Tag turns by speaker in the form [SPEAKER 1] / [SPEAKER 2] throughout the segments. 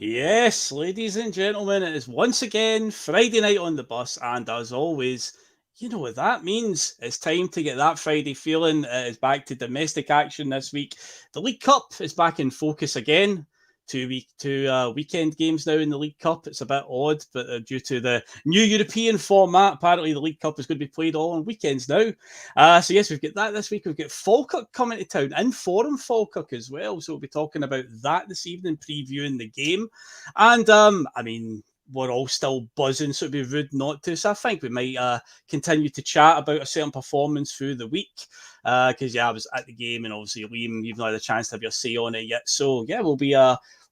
[SPEAKER 1] Yes, ladies and gentlemen, it is once again Friday night on the bus, and as always, you know what that means. It's time to get that Friday feeling. It is back to domestic action this week. The League Cup is back in focus again. Two weekend games now in the League Cup. It's a bit odd, but due to the new European format, apparently the League Cup is going to be played all on weekends now. So yes, we've got that this week. We've got Falkirk coming to town, in Forum Falkirk as well. So we'll be talking about that this evening, previewing the game. And I mean, we're all still buzzing, so it'd be rude not to. So I think we might continue to chat about a certain performance through the week. Because I was at the game, and obviously Liam, you've not had a chance to have your say on it yet. So yeah, we'll be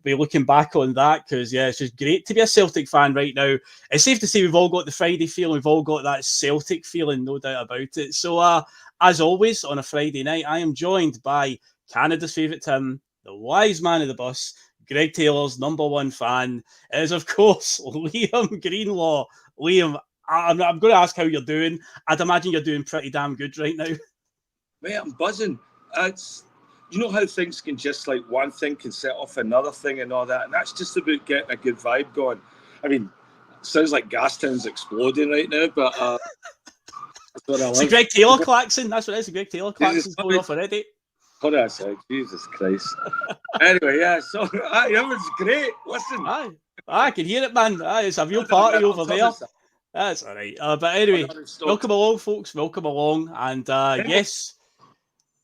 [SPEAKER 1] looking back on that because it's just great to be a Celtic fan right now. It's safe to say we've all got the Friday feeling, we've all got that Celtic feeling, no doubt about it. So as always on a Friday night, I am joined by Canada's favourite Tim, the wise man of the bus, Greg Taylor's number one fan, is of course Liam Greenlaw. Liam, I'm going to ask how you're doing. I'd imagine you're doing pretty damn good right now.
[SPEAKER 2] Mate, I'm buzzing. You know how things can just like one thing can set off another thing and all that, and that's just about getting a good vibe going. I mean, it sounds like Gastown's exploding right now, but that's what I
[SPEAKER 1] It's a Greg Taylor klaxon. That's what it is. A Greg Taylor klaxon's going off already.
[SPEAKER 2] Hold on a sec. Jesus Christ. Anyway, yeah, so that was great. Listen.
[SPEAKER 1] I can hear it, man. It's a real party over there. That's all right. But anyway, welcome along, folks. Welcome along. And yes,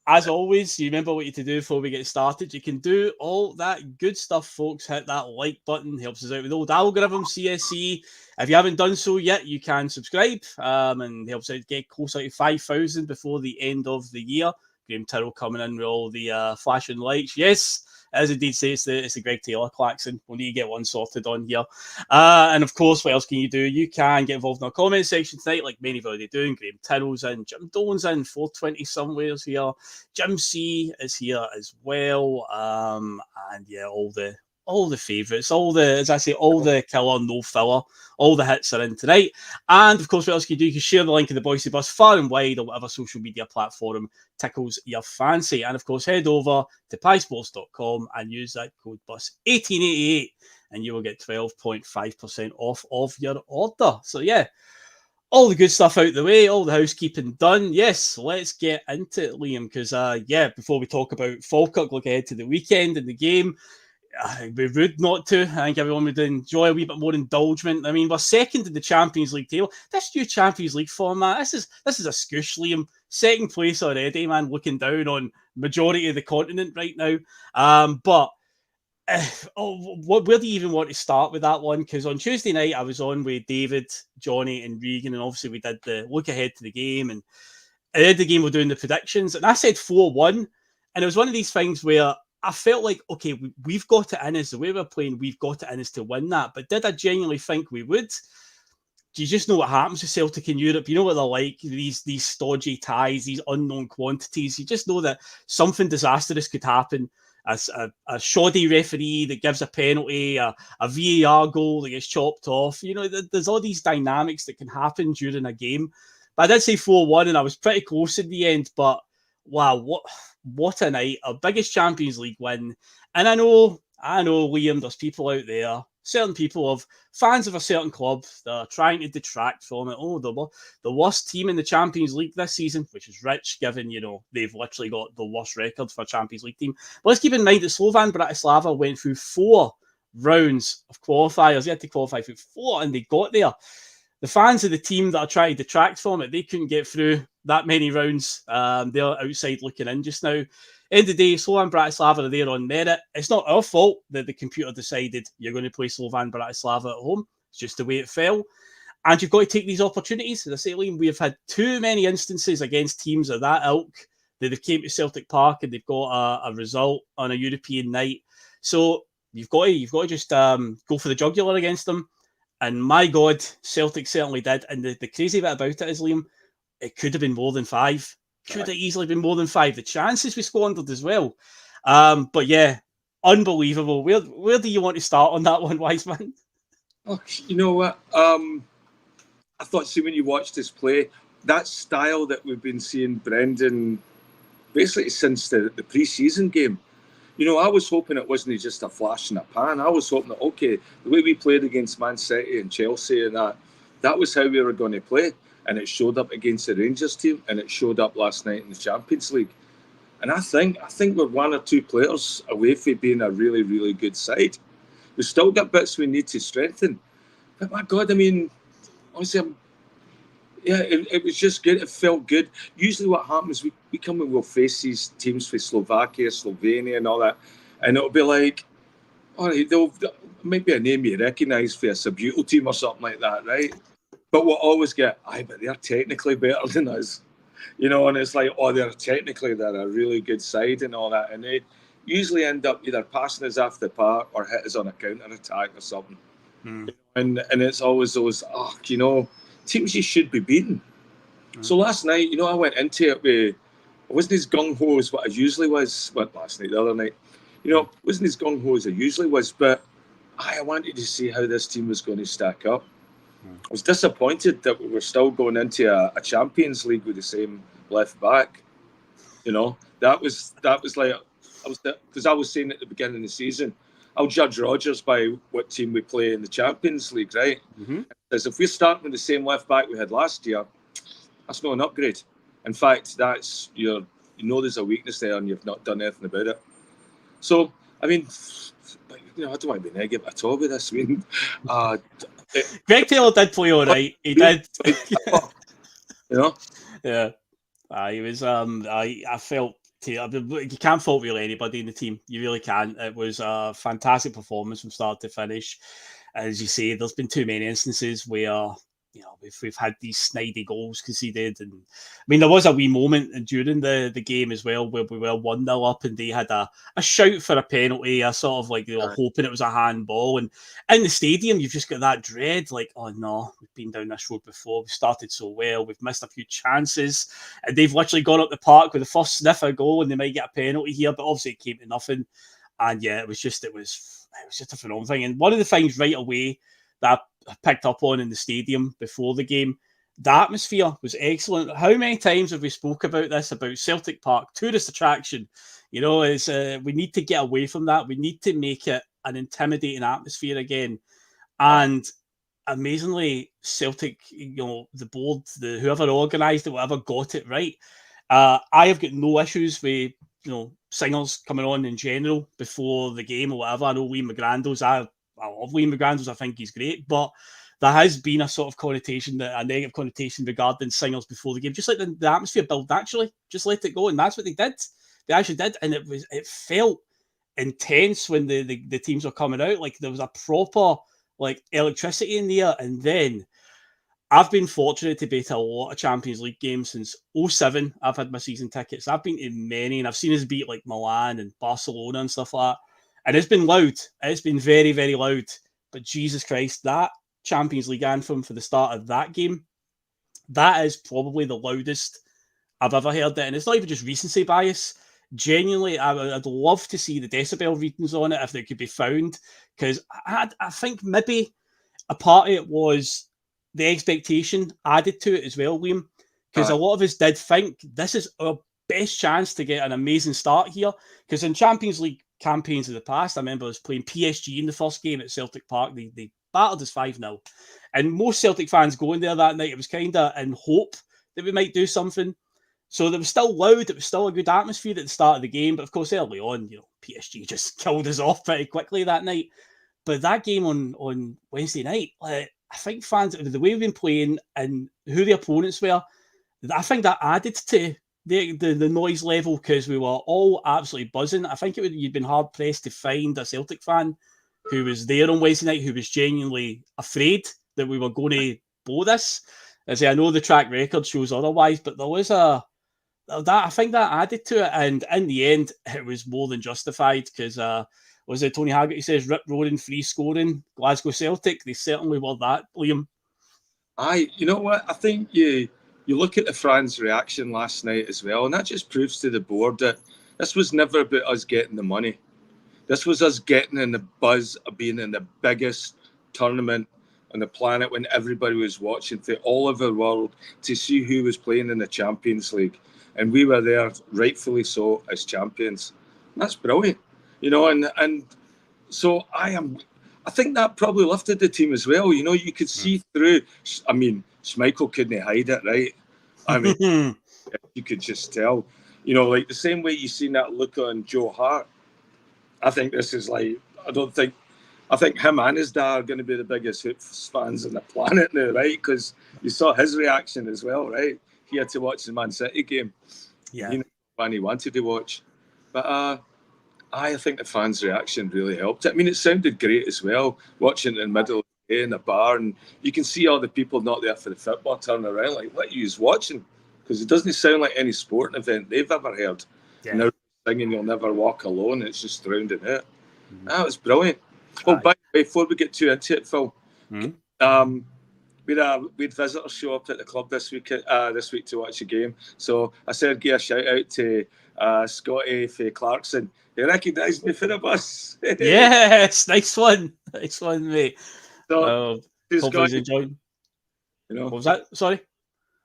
[SPEAKER 1] as always, you remember what you to do before we get started. You can do all that good stuff, folks. Hit that like button. Helps us out with old algorithm, CSE. If you haven't done so yet, you can subscribe and helps out get closer to 5,000 before the end of the year. Graham Tyrrell coming in with all the flashing lights. Yes, as indeed say, it's the Greg Taylor klaxon. We'll need to get one sorted on here. And of course, what else can you do? You can get involved in our comment section tonight, like many of you already doing. Graham Tyrrell's in, Jim Dolan's in, 420 somewhere's here. Jim C is here as well. And yeah, all the favourites, all the killer, no filler, all the hits are in tonight. And of course, what else can you do? You can share the link of the Boise Bus far and wide or whatever social media platform tickles your fancy. And of course, head over to piesports.com and use that code BUS1888 and you will get 12.5% off of your order. So yeah, all the good stuff out the way, all the housekeeping done. Yes, let's get into it, Liam, because before we talk about Falkirk, look ahead to the weekend and the game. It'd be rude not to. I think everyone would enjoy a wee bit more indulgement. I mean, we're second in the Champions League table. This new Champions League format, this is a scoosh, Liam. Second place already, man, looking down on majority of the continent right now. Where do you even want to start with that one? Because on Tuesday night, I was on with David, Johnny, and Regan, and obviously we did the look ahead to the game. And at the end of the game, we're doing the predictions. And I said 4-1. And it was one of these things where I felt like, okay, we've got it in us. The way we're playing, we've got it in us to win that. But did I genuinely think we would? Do you just know what happens with Celtic in Europe? You know what they're like, these stodgy ties, these unknown quantities. You just know that something disastrous could happen. A shoddy referee that gives a penalty, a VAR goal that gets chopped off. You know, there's all these dynamics that can happen during a game. But I did say 4-1, and I was pretty close in the end. But wow, what a night. Our biggest Champions League win. And I know, Liam, there's people out there, certain people of fans of a certain club that are trying to detract from it. Oh, the worst team in the Champions League this season, which is rich, given, they've literally got the worst record for a Champions League team. But let's keep in mind that Slovan Bratislava went through 4 rounds of qualifiers. They had to qualify through 4, and they got there. The fans of the team that are trying to detract from it, they couldn't get through that many rounds. They're outside looking in just now. End of the day, Slovan Bratislava are there on merit. It's not our fault that the computer decided you're going to play Slovan Bratislava at home. It's just the way it fell. And you've got to take these opportunities. As I say, Liam, we have had too many instances against teams of that ilk that they've came to Celtic Park and they've got a result on a European night. So you've got to just go for the jugular against them. And my God, Celtic certainly did. And the crazy bit about it is, Liam, it could have been more than 5. Could have easily been more than 5. The chances we squandered as well. But yeah, unbelievable. Where do you want to start on that one, Wiseman?
[SPEAKER 2] Oh, you know what? I thought, see, when you watch this play, that style that we've been seeing Brendan basically since the pre-season game, I was hoping it wasn't just a flash in a pan. I was hoping that, okay, the way we played against Man City and Chelsea and that was how we were going to play. And it showed up against the Rangers team, and it showed up last night in the Champions League. And I think we're one or two players away from being a really, really good side. We've still got bits we need to strengthen. But my God, I mean, honestly, it was just good. It felt good. Usually what happens, we come and we'll face these teams for Slovakia, Slovenia and all that. And it'll be like, all right, they'll might be a name you recognise for a Sabutal team or something like that, right? But we'll always get, but they're technically better than us. And it's like, they're a really good side and all that. And they usually end up either passing us off the park or hit us on a counter-attack or something. And it's always those, teams you should be beating. So last night, I went into it with, I wasn't as gung-ho as what I usually was. Well, last night, the other night. Wasn't as gung-ho as I usually was, but I wanted to see how this team was going to stack up. I was disappointed that we were still going into a Champions League with the same left back. That was like, because I was saying at the beginning of the season, I'll judge Rodgers by what team we play in the Champions League, right? Because if we're starting with the same left back we had last year, that's not an upgrade. In fact, that's there's a weakness there and you've not done anything about it. So, I mean, I don't want to be negative at all with this. I mean,
[SPEAKER 1] Greg Taylor did play all right. He did. Yeah. He was. I felt. You can't fault really anybody in the team. You really can't. It was a fantastic performance from start to finish. As you say, there's been too many instances where we've had these snidey goals conceded, and I mean there was a wee moment during the game as well where we were 1-0 up and they had a shout for a penalty, a sort of like they were hoping it was a handball, and in the stadium you've just got that dread like, oh no, we've been down this road before, we've started so well, we've missed a few chances, and they've literally gone up the park with the first sniff of goal and they might get a penalty here, but obviously it came to nothing. And yeah, it was just a phenomenal thing. And one of the things right away that I picked up on in the stadium before the game, the atmosphere was excellent. How many times have we spoke about this, about Celtic Park, tourist attraction? We need to get away from that. We need to make it an intimidating atmosphere again. And amazingly, Celtic, the board, whoever organised it, whatever, got it right. I have got no issues with singers coming on in general before the game or whatever. I know Liam McGrandles, I love Liam McGrandles, I think he's great, but there has been a sort of connotation, a negative connotation regarding singers before the game. Just like the atmosphere built naturally, just let it go, and that's what they did. They actually did, and it felt intense when the teams were coming out. Like there was a proper like electricity in the air, and then I've been fortunate to be to a lot of Champions League games since 2007. I've had my season tickets. I've been to many, and I've seen us beat like Milan and Barcelona and stuff like that. And it's been loud. It's been very, very loud. But Jesus Christ, that Champions League anthem for the start of that game, that is probably the loudest I've ever heard it. And it's not even just recency bias. Genuinely, I'd love to see the decibel readings on it if they could be found. Because I think maybe a part of it was the expectation added to it as well, Liam. Because a lot of us did think this is our best chance to get an amazing start here. Because in Champions League campaigns of the past, I remember us playing PSG in the first game at Celtic Park. They battered us 5-0. And most Celtic fans going there that night, it was kind of in hope that we might do something. So it was still loud. It was still a good atmosphere at the start of the game. But of course, early on, PSG just killed us off pretty quickly that night. But that game on Wednesday night, I think fans, the way we've been playing and who the opponents were, I think that added to the noise level because we were all absolutely buzzing. I think you'd been hard pressed to find a Celtic fan who was there on Wednesday night who was genuinely afraid that we were going to blow this. As I know the track record shows otherwise, but there was I think that added to it, and in the end, it was more than justified because was it Tony Haggerty says rip roaring, free scoring, Glasgow Celtic? They certainly were that, Liam.
[SPEAKER 2] You know what? I think you look at the fans' reaction last night as well, and that just proves to the board that this was never about us getting the money. This was us getting in the buzz of being in the biggest tournament on the planet when everybody was watching for all over the world to see who was playing in the Champions League. And we were there, rightfully so, as champions. And that's brilliant. you know, and so I think that probably lifted the team as well. You know, you could see through. I mean, Schmeichel couldn't hide it, right? I mean, you could just tell. You know, like the same way you seen that look on Joe Hart. I think this is like, I think him and his dad are going to be the biggest Hoops fans on the planet now, right? Because you saw his reaction as well, right? He had to watch the Man City game.
[SPEAKER 1] Yeah.
[SPEAKER 2] He knew when he wanted to watch. But I think the fans' reaction really helped. I mean, it sounded great as well, watching it in the middle of the day in a bar. And you can see all the people not there for the football turn around, like, what are you watching? Because it doesn't sound like any sporting event they've ever heard.
[SPEAKER 1] Yeah.
[SPEAKER 2] And they're singing You'll Never Walk Alone. It's just drowning it. That was brilliant. Oh, by the way, before we get too into it, Phil, we had visitors show up at the club this week to watch the game. So I said, give a shout out to Scotty for Clarkson. He recognised me for the bus.
[SPEAKER 1] Yes, nice one, mate.
[SPEAKER 2] So,
[SPEAKER 1] hopefully he's enjoying.
[SPEAKER 2] You know,
[SPEAKER 1] what was that? Sorry.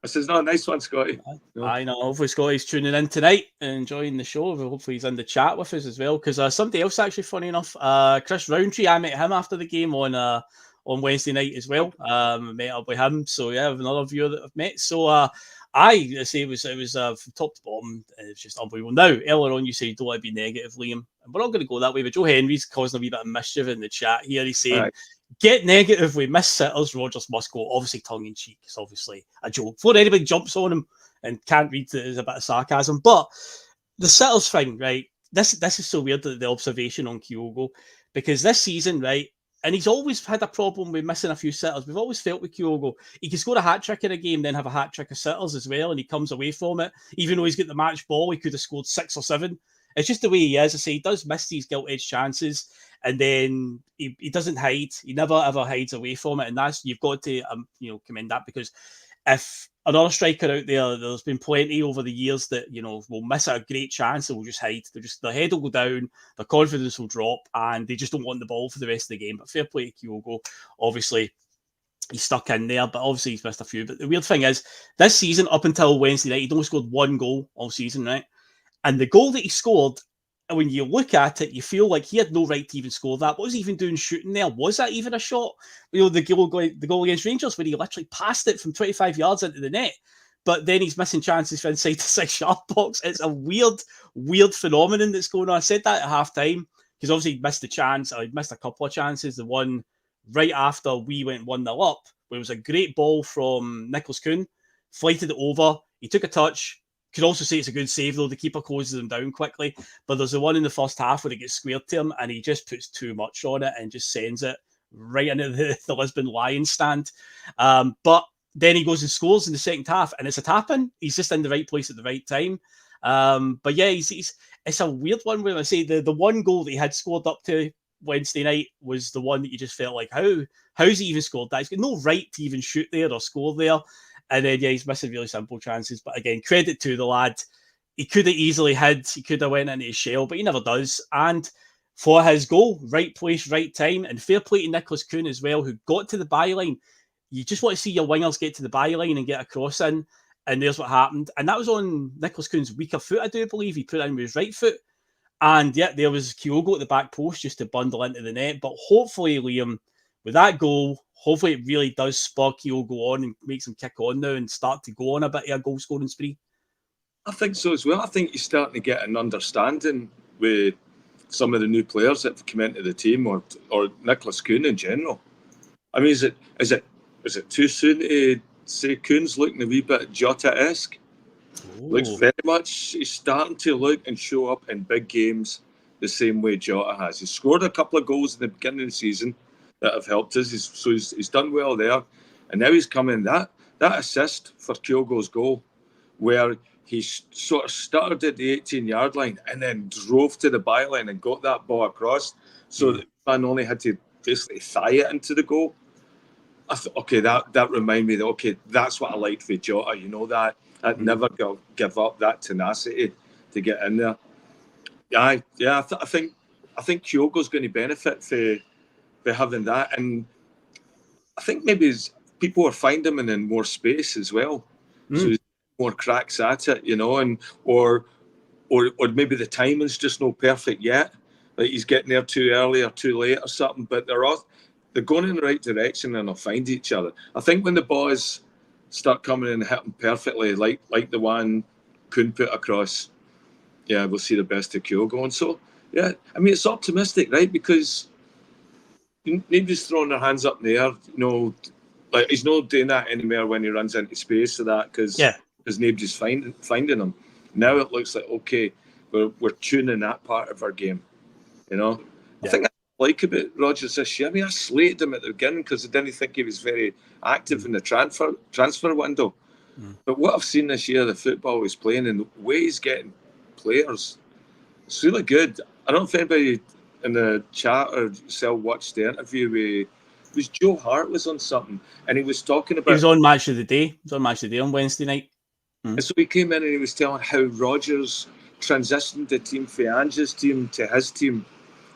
[SPEAKER 2] I says, no, nice one, Scotty.
[SPEAKER 1] I know. Hopefully Scotty's tuning in tonight and enjoying the show. Hopefully he's in the chat with us as well. Because somebody else, actually, funny enough, Chris Roundtree, I met him after the game on Wednesday night as well. Met up with him. So yeah, I have another viewer that I've met. So I say it was from top to bottom. It's just unbelievable. Now, earlier on, you say you don't want to be negative, Liam. And we're not going to go that way. But Joe Henry's causing a wee bit of mischief in the chat here. He's saying, get negative with miss sitters. Rogers must go. Obviously, tongue in cheek. It's obviously a joke. Before anybody jumps on him and can't read it as a bit of sarcasm. But the sitters thing, right? This is so weird, the observation on Kyogo. Because this season, right? And he's always had a problem with missing a few sitters. We've always felt with Kyogo, he can score a hat-trick in a game, then have a hat-trick of sitters as well, and he comes away from it. Even though he's got the match ball, he could have scored 6 or 7. It's just the way he is. I say he does miss these gilt-edged chances, and then he doesn't hide. He never, ever hides away from it, and that's, you've got to commend that, because if another striker out there's been plenty over the years that, will miss a great chance and will just hide. Their head will go down, their confidence will drop, and they just don't want the ball for the rest of the game. But fair play to Kyogo. Obviously, he's stuck in there, but obviously he's missed a few. But the weird thing is, this season, up until Wednesday night, he'd only scored 1 goal all season, right? And the goal that he scored, when you look at it, you feel like he had no right to even score that. What was he even doing shooting there? Was that even a shot? The goal against Rangers, where he literally passed it from 25 yards into the net. But then he's missing chances for inside the 6-yard box. It's a weird phenomenon that's going on. I said that at half-time, because obviously he'd missed the chance. He'd missed a couple of chances. The one right after we went 1-0 up, where it was a great ball from Nicholas Kuhn, flighted it over. He took a touch. Could also say it's a good save, though. The keeper closes him down quickly. But there's the one in the first half where it gets squared to him, and he just puts too much on it and just sends it right into the Lisbon Lions stand. But then he goes and scores in the second half, and it's a tap-in. He's just in the right place at the right time. But yeah, it's a weird one where I say the one goal that he had scored up to Wednesday night was the one that you just felt like, how's he even scored that? He's got no right to even shoot there or score there. And then, yeah, he's missing really simple chances. But again, credit to the lad. He could have easily hid. He could have went into his shell, but he never does. And for his goal, right place, right time. And fair play to Nicholas Kuhn as well, who got to the byline. You just want to see your wingers get to the byline and get a cross in. And there's what happened. And that was on Nicholas Kuhn's weaker foot, I do believe. He put it in with his right foot. And, yeah, there was Kyogo at the back post just to bundle into the net. But hopefully, Liam, with that goal, hopefully it really does spur Kyogo on and makes him kick on now and start to go on a bit of a goal-scoring spree. I
[SPEAKER 2] think so as well. I think he's starting to get an understanding with some of the new players that have come into the team, or Nicholas Kuhn in general. I mean, is it too soon to say Kuhn's looking a wee bit Jota-esque? Looks very much, he's starting to look and show up in big games the same way Jota has. He's scored a couple of goals in the beginning of the season that have helped us. He's done well there. And now he's come in. That assist for Kyogo's goal, where he sort of stuttered at the 18-yard line and then drove to the byline and got that ball across, so that man only had to basically thigh it into the goal. I thought, okay, that reminded me that, that's what I liked with Jota, that never give up, that tenacity to get in there. I think Kyogo's going to benefit for having that, and I think maybe people are finding him in more space as well, so he's more cracks at it, and or maybe the timing's just not perfect yet, like he's getting there too early or too late or something. But they're going in the right direction and they'll find each other. I think when the boys start coming in and hitting perfectly, like the one Kuhn put across, yeah, we'll see the best of Kyo going. So, yeah, I mean, it's optimistic, right? Because nobody's throwing their hands up in the air. Like he's not doing that anymore when he runs into space, so that because nobody's finding him. Now it looks like, okay, we're tuning that part of our game. I think that's what I like about Rodgers this year. I mean, I slated him at the beginning because I didn't think he was very active in the transfer window. But what I've seen this year, the football he's playing and the way he's getting players, it's really good. I don't know if anybody in the chat or yourself watched the interview with, it was Joe Hart was on something and he was talking about...
[SPEAKER 1] He was on Match of the Day. He was on Match of the Day on Wednesday night.
[SPEAKER 2] And so he came in and he was telling how Rodgers transitioned the team from Ange's team to his team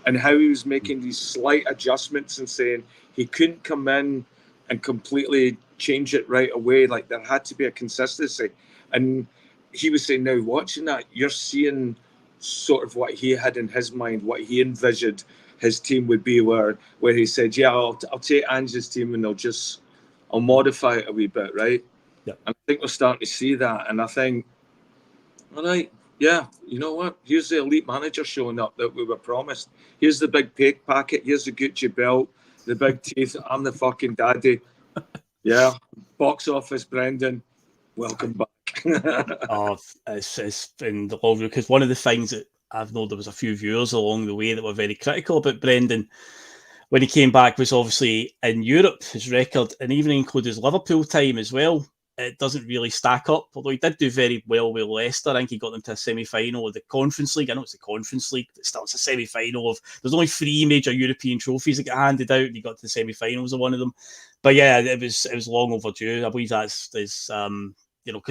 [SPEAKER 2] and how he was making these slight adjustments and saying he couldn't come in and completely change it right away. Like there had to be a consistency. And he was saying, now watching that, you're seeing sort of what he had in his mind, what he envisioned his team would be, where he said, yeah, I'll take Ange's team and I'll modify it a wee bit, right?
[SPEAKER 1] Yeah.
[SPEAKER 2] And I think we're starting to see that. And I think, all right, yeah, you know what? Here's the elite manager showing up that we were promised. Here's the big pay packet. Here's the Gucci belt, the big teeth. I'm the fucking daddy. Yeah. Box office, Brendan. Welcome back.
[SPEAKER 1] It's been the long because one of the things that I've known there was a few viewers along the way that were very critical about Brendan when he came back was obviously in Europe, his record, and even include his Liverpool time as well. It doesn't really stack up, although he did do very well with Leicester. I think he got them to a semi-final of the Conference League. I know it's the Conference League, but still it's a semi-final of... There's only 3 major European trophies that get handed out, and he got to the semi-finals of one of them. But yeah, it was long overdue. I believe that's because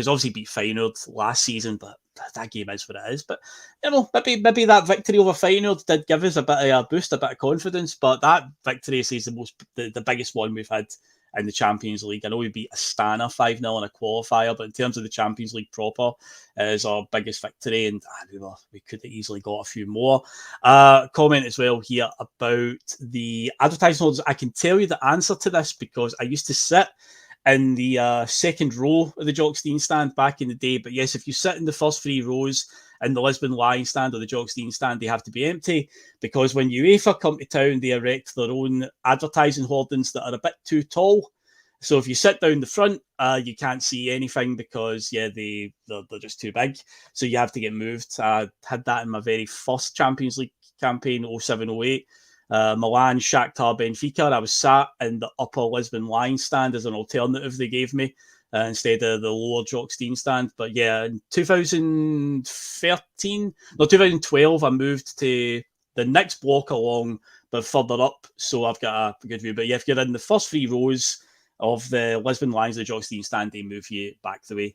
[SPEAKER 1] obviously beat Feyenoord last season, but that game is what it is. But maybe that victory over Feyenoord did give us a bit of a boost, a bit of confidence. But that victory is the biggest one we've had in the Champions League. I know we beat Astana 5-0 in a qualifier, but in terms of the Champions League proper, is our biggest victory, and we could have easily got a few more. Comment as well here about the advertising holders. I can tell you the answer to this because I used to sit in the second row of the Jock Stein stand back in the day. But yes, if you sit in the first 3 rows in the Lisbon Lion stand or the Jock Stein stand, they have to be empty because when UEFA come to town, they erect their own advertising hoardings that are a bit too tall. So if you sit down the front, you can't see anything because, they're just too big. So you have to get moved. I had that in my very first Champions League campaign, 07-08. Milan, Shakhtar, Benfica. I was sat in the upper Lisbon Lion stand as an alternative they gave me instead of the lower Jock Stein stand. But yeah, in 2012, I moved to the next block along, but further up. So I've got a good view. But yeah, if you're in the first 3 rows of the Lisbon Lions, the Jock Stein stand, they move you back the way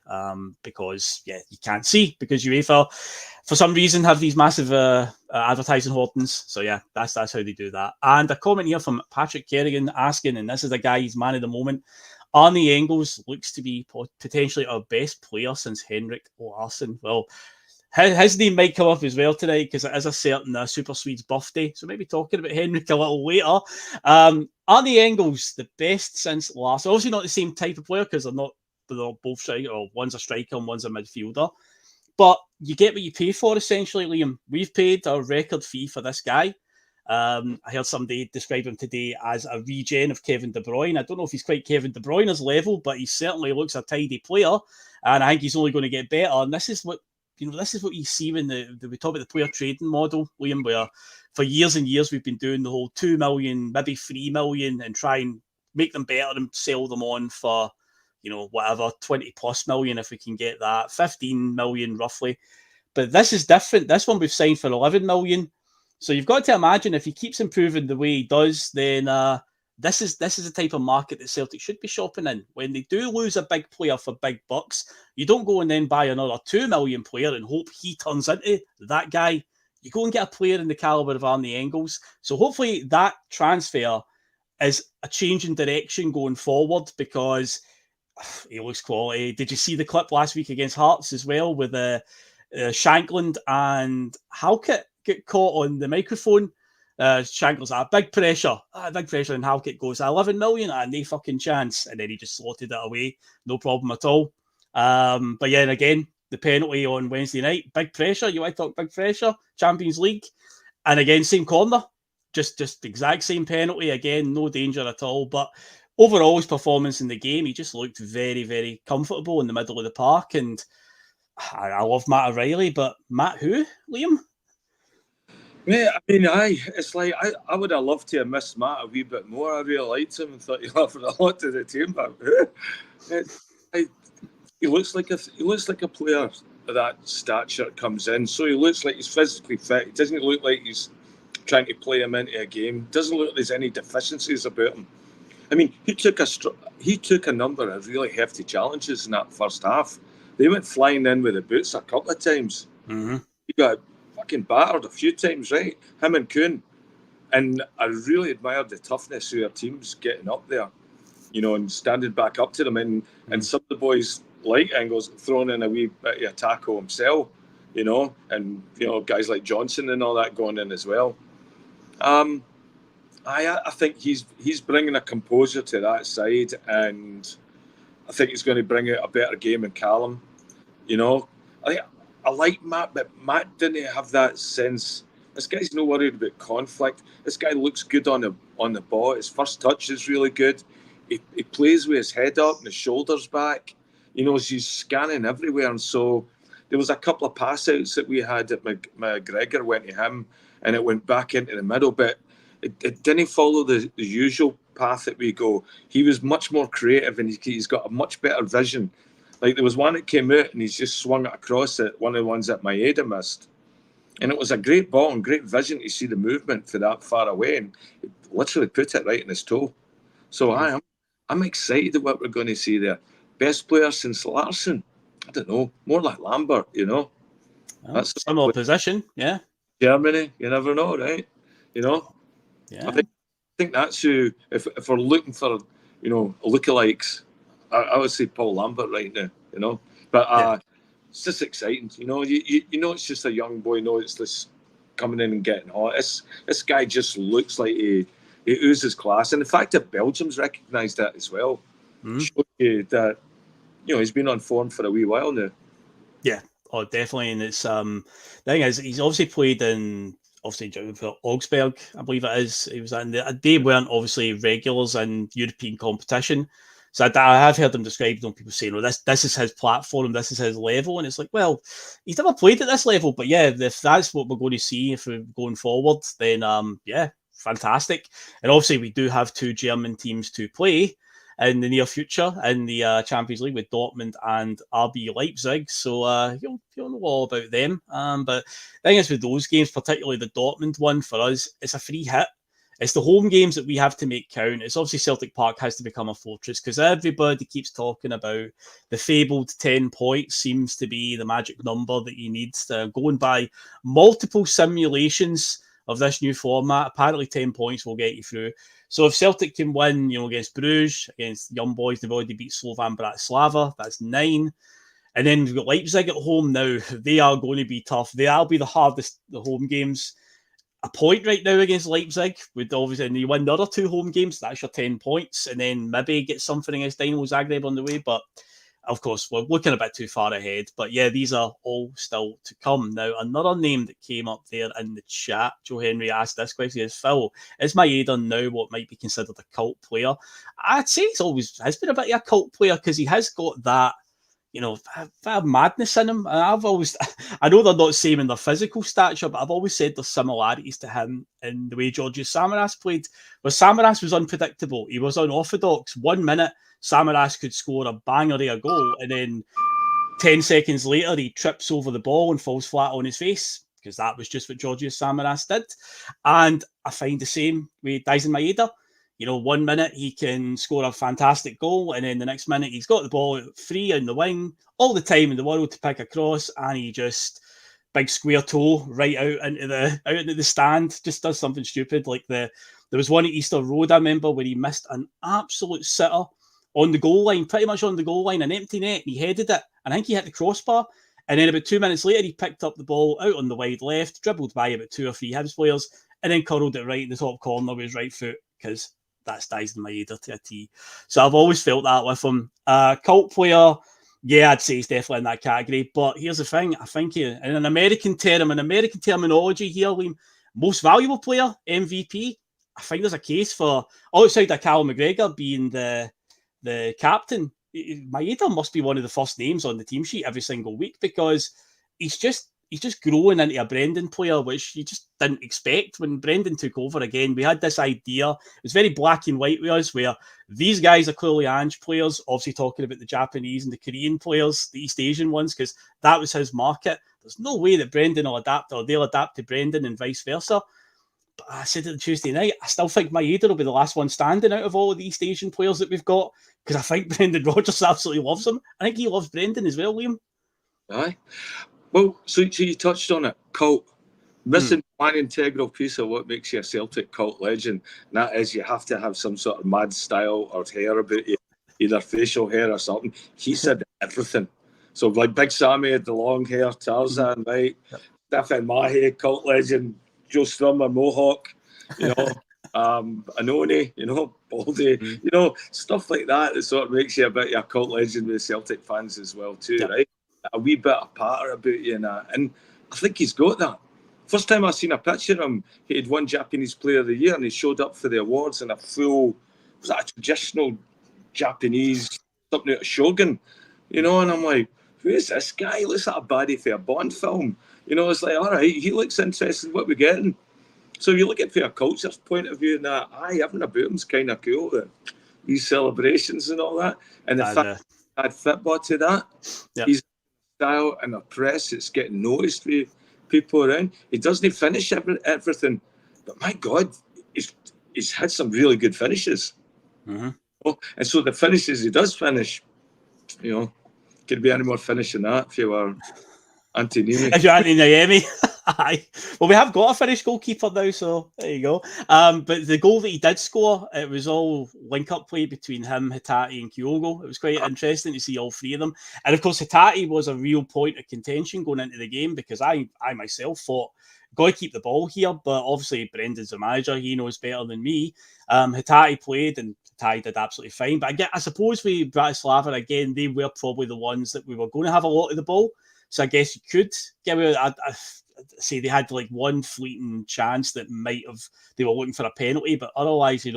[SPEAKER 1] because you can't see because UEFA, for some reason, have these massive advertising hoardings. So yeah, that's how they do that. And a comment here from Patrick Kerrigan asking, and this is a guy, he's man of the moment. Arne Engels looks to be potentially our best player since Henrik Larsson. Well, his name might come up as well tonight because it is a certain Super Swedes birthday. So maybe talking about Henrik a little later. Arne Engels, the best since Larsson. Obviously not the same type of player because they're both striker, or one's a striker and one's a midfielder. But you get what you pay for, essentially, Liam. We've paid a record fee for this guy. I heard somebody describe him today as a regen of Kevin De Bruyne. I don't know if he's quite Kevin De Bruyne's level, but he certainly looks a tidy player. And I think he's only going to get better. And this is what you see when we talk about the player trading model, Liam, where for years and years we've been doing the whole 2 million, maybe 3 million, and try and make them better and sell them on for, whatever, 20 plus million if we can get that, 15 million roughly. But this is different. This one we've signed for 11 million. So you've got to imagine if he keeps improving the way he does, then this is the type of market that Celtic should be shopping in. When they do lose a big player for big bucks, you don't go and then buy another 2 million player and hope he turns into that guy. You go and get a player in the caliber of Arne Engels. So hopefully that transfer is a change in direction going forward because he looks quality. Did you see the clip last week against Hearts as well with Shankland and Halkett? get caught on the microphone. Shankle's big pressure, and Halkett goes 11 million, no fucking chance, and then he just slotted it away, no problem at all. But yeah, and again, the penalty on Wednesday night, big pressure. You want to talk big pressure? Champions League, and again, same corner, just the exact same penalty again, no danger at all. But overall, his performance in the game, he just looked very, very comfortable in the middle of the park, and I love Matt O'Reilly, but Matt who, Liam?
[SPEAKER 2] Yeah, I mean, it's like I would have loved to have missed Matt a wee bit more. I really liked him and thought he offered a lot to the team, but he looks like a player of that stature comes in. So he looks like he's physically fit. He doesn't look like he's trying to play him into a game. Doesn't look like there's any deficiencies about him. I mean, he took a number of really hefty challenges in that first half. They went flying in with the boots a couple of times.
[SPEAKER 1] Mm-hmm.
[SPEAKER 2] He got fucking battered a few times, right? Him and Kuhn. And I really admired the toughness of our teams getting up there, and standing back up to them. And some of the boys, like Engels, throwing in a wee bit of a tackle himself, and, guys like Johnson and all that going in as well. I think he's bringing a composure to that side, and I think he's going to bring out a better game in Callum. I like Matt, but Matt didn't have that sense. This guy's no worried about conflict. This guy looks good on the ball. His first touch is really good. He plays with his head up and his shoulders back. He's scanning everywhere. And so there was a couple of pass outs that we had that McGregor went to him, and it went back into the middle, but it didn't follow the usual path that we go. He was much more creative, and he's got a much better vision. Like, there was one that came out and he's just swung it across it, one of the ones that Maeda missed. And it was a great ball and great vision to see the movement for that far away, and it literally put it right in his toe. So I'm excited at what we're going to see there. Best player since Larsson? I don't know. More like Lambert,
[SPEAKER 1] That's similar position, yeah.
[SPEAKER 2] Germany, you never know, right?
[SPEAKER 1] Yeah.
[SPEAKER 2] I think that's who, if we're looking for, lookalikes, I would say Paul Lambert right now, But it's just exciting, it's just a young boy. It's this coming in and getting hot. This guy just looks like he oozes class, and the fact that Belgium's recognised that as well shows you that he's been on form for a wee while now.
[SPEAKER 1] Yeah, definitely. And it's the thing is, he's obviously played in for Augsburg, I believe it is. He was in they weren't obviously regulars in European competition. So I have heard him described, people saying, this is his platform, this is his level. And it's like, well, he's never played at this level. But yeah, if that's what we're going to see if we're going forward, then fantastic. And obviously we do have 2 German teams to play in the near future in the Champions League with Dortmund and RB Leipzig. So you'll know all about them. But the thing is with those games, particularly the Dortmund one for us, it's a free hit. It's the home games that we have to make count. It's obviously Celtic Park has to become a fortress because everybody keeps talking about the fabled 10 points seems to be the magic number that you need. Going by multiple simulations of this new format, apparently 10 points will get you through. So if Celtic can win, against Bruges, against Young Boys, they've already beat Slovan Bratislava, that's 9. And then we've got Leipzig at home now. They are going to be tough. They'll be the hardest, the home games. A point right now against Leipzig would obviously, and you win the other 2 home games, that's your 10 points, and then maybe get something against Dynamo Zagreb on the way. But of course, we're looking a bit too far ahead. But yeah, these are all still to come. Now, another name that came up there in the chat, Joe Henry asked this question, is Phil, is Maeda now what might be considered a cult player? I'd say he's always has been a bit of a cult player because he has got that, that madness in him. And I know they're not same in their physical stature, but I've always said there's similarities to him in the way Georgios Samaras played. Where Samaras was unpredictable. He was unorthodox. 1 minute, Samaras could score a banger of a goal, and then 10 seconds later, he trips over the ball and falls flat on his face, because that was just what Georgios Samaras did. And I find the same with Dyson Maeda. 1 minute he can score a fantastic goal, and then the next minute he's got the ball free in the wing, all the time in the world to pick across, and he just big square toe right out into the stand, just does something stupid. Like there was one at Easter Road, I remember, where he missed an absolute sitter on the goal line, pretty much on the goal line, an empty net, and he headed it, and I think he hit the crossbar. And then about 2 minutes later, he picked up the ball out on the wide left, dribbled by about 2 or 3 Hibs players, and then curled it right in the top corner with his right foot, because that's Dyson Maeda to a T. So I've always felt that with him. Cult player, yeah, I'd say he's definitely in that category. But here's the thing, I think in an American terminology here, Liam, most valuable player, MVP, I think there's a case for, outside of Callum McGregor being the captain, Maeda must be one of the first names on the team sheet every single week, because he's just growing into a Brendan player, which you just didn't expect when Brendan took over again. We had this idea, it was very black and white with us, where these guys are clearly Ange players, obviously talking about the Japanese and the Korean players, the East Asian ones, because that was his market. There's no way that Brendan will adapt, or they'll adapt to Brendan and vice versa. But I said it on Tuesday night, I still think Maeda will be the last one standing out of all of the East Asian players that we've got, because I think Brendan Rodgers absolutely loves him. I think he loves Brendan as well, Liam.
[SPEAKER 2] Aye. Well, so you touched on it, cult. Missing one integral piece of what makes you a Celtic cult legend, and that is you have to have some sort of mad style or hair about you, either facial hair or something. He said everything. So like Big Sammy had the long hair, Tarzan, right? Stefan Mahe, cult legend, Joe Strummer, Mohawk, Anoni, Baldy, stuff like that sort of makes you a bit of a cult legend with Celtic fans as well too, right? A wee bit of patter about you and that. And I think he's got that. First time I seen a picture of him, he had won Japanese Player of the Year and he showed up for the awards in a full, was that a traditional Japanese, something out of Shogun, and I'm like, who is this guy? He looks like a baddie for a Bond film. It's like, all right, he looks interesting, what we're getting. So you look at it from a culture point of view and that, everything about him's kind of cool, these celebrations and all that. And the fact that had football to that, he's style and a press, it's getting noticed with people around. He doesn't finish everything, but my God, he's had some really good finishes. And so the finishes he does finish, could be any more finish than that if you were Antonini.
[SPEAKER 1] If you're Anthony Niemi. Aye. Well, we have got a Finnish goalkeeper now, so there you go. But the goal that he did score, it was all link-up play between him, Hatate and Kyogo. It was quite interesting to see all three of them. And of course, Hatate was a real point of contention going into the game, because I myself thought, got to keep the ball here, but obviously Brendan's the manager, he knows better than me. Hatate played, and Hatate did absolutely fine. But I suppose with Bratislava, again, they were probably the ones that we were going to have a lot of the ball. So I guess you could give it say they had like one fleeting chance that they were looking for a penalty, but otherwise,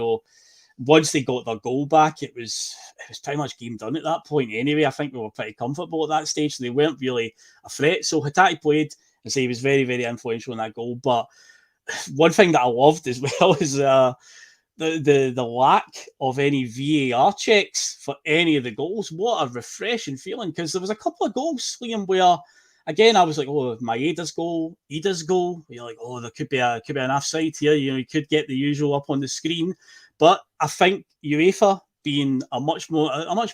[SPEAKER 1] once they got their goal back, it was pretty much game done at that point anyway. I think we were pretty comfortable at that stage, so they weren't really a threat. So Hatate played, and he was very, very influential in that goal. But one thing that I loved as well is the lack of any VAR checks for any of the goals. What a refreshing feeling, because there was a couple of goals, Liam, where again I was like, oh, Maeda's goal, Ida's goal. You're like, oh, there could be an offside here. You could get the usual up on the screen. But I think UEFA, being a much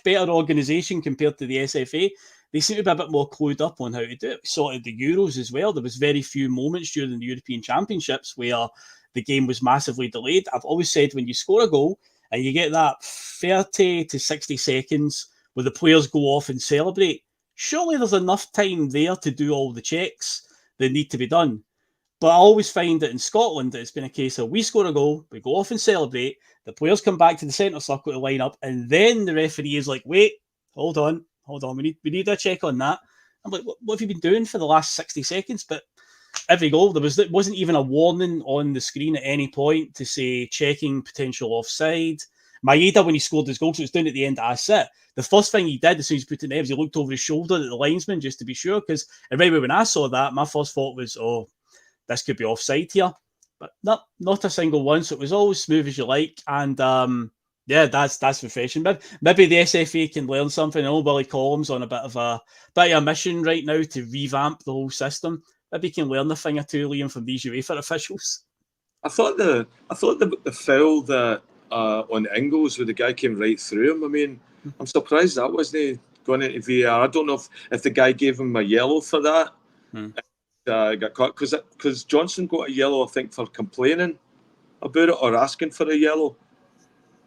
[SPEAKER 1] better organisation compared to the SFA, they seem to be a bit more clued up on how to do it. We saw it at the Euros as well. There was very few moments during the European Championships where the game was massively delayed. I've always said, when you score a goal and you get that 30 to 60 seconds where the players go off and celebrate, surely there's enough time there to do all the checks that need to be done. But I always find that in Scotland, it's been a case of we score a goal, we go off and celebrate, the players come back to the centre circle to line up, and then the referee is like, wait, hold on, we need a check on that. I'm like, what have you been doing for the last 60 seconds? But every goal, there wasn't even a warning on the screen at any point to say checking potential offside. Maeda, when he scored his goal, so it was down at the end, that's it. The first thing he did as soon as he put it in there was he looked over his shoulder at the linesman just to be sure, because right away when I saw that, my first thought was, oh, this could be offside here. But not a single one, so it was always smooth as you like. And that's refreshing. Maybe the SFA can learn something. I know Willie Collins on a bit of a mission right now to revamp the whole system. Maybe he can learn a thing or two, Liam, from these UEFA officials.
[SPEAKER 2] I thought the foul that on Engels, where the guy came right through him. I mean, I'm surprised that wasn't going into VAR. I don't know if the guy gave him a yellow for that. Got caught because Johnson got a yellow, I think, for complaining about it or asking for a yellow.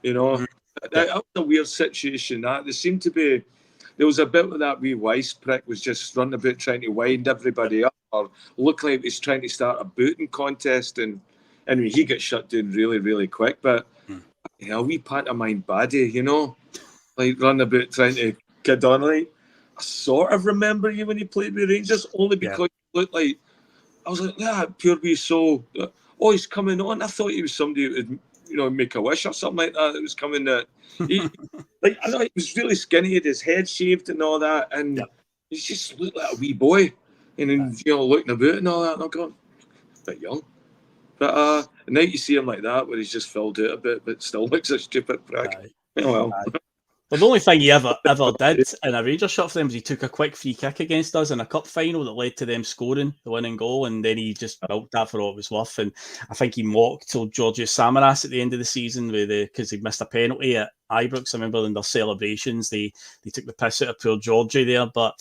[SPEAKER 2] That was a weird situation. That there seemed to be there was a bit where that wee Weiss prick was just running about trying to wind everybody up, or look like he's trying to start a booting contest, and anyway, he got shut down really, really quick. But a wee pantomime baddie, you know, like running about trying to kid on. Like, I sort of remember you when you played with Rangers, only because you looked like, I was like, yeah, pure wee soul. Oh, he's coming on. I thought he was somebody who would, you know, make a wish or something like that. That was coming. He, like, I know he was really skinny, he had his head shaved and all that, and he just looked like a wee boy. And then, you know, looking about and all that, and I'm going, a bit young. But now you see him like that, where he's just filled out a bit, but still looks a stupid prick. Oh, well.
[SPEAKER 1] But the only thing he ever did in a Rangers shot for them was he took a quick free kick against us in a cup final that led to them scoring the winning goal, and then he just milked that for all it was worth. And I think he mocked old Georgios Samaras at the end of the season because he missed a penalty at Ibrox. I remember in their celebrations they took the piss out of poor Georgie there, but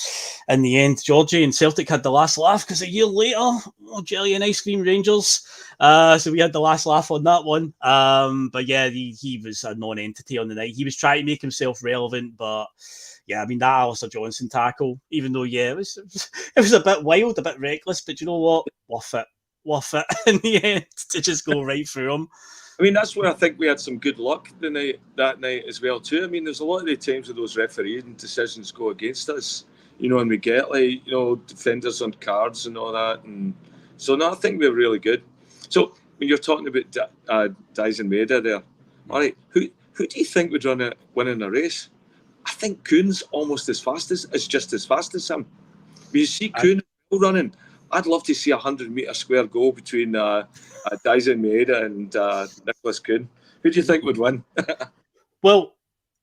[SPEAKER 1] in the end Georgie and Celtic had the last laugh because a year later, jelly and ice cream Rangers. So we had the last laugh on that one. But yeah, he was a non-entity on the night. He was trying to make himself relevant, but yeah, I mean, that Alistair Johnson tackle, even though, it was a bit wild, a bit reckless, but you know what? Worth it in the end to just go right through him.
[SPEAKER 2] I mean, that's where I think we had some good luck that night as well too. I mean, there's a lot of the times where those refereeing decisions go against us, you know, and we get like, you know, defenders on cards and all that, and so no, I think we're really good. So when you're talking about Dyson Maeda there, all right, who do you think would win in a race? I think Kuhn's almost just as fast as him. When you see Kuhn running, I'd love to see a 100-metre square goal between Dyson Maeda and Nicholas Kuhn. Who do you think would win?
[SPEAKER 1] Well,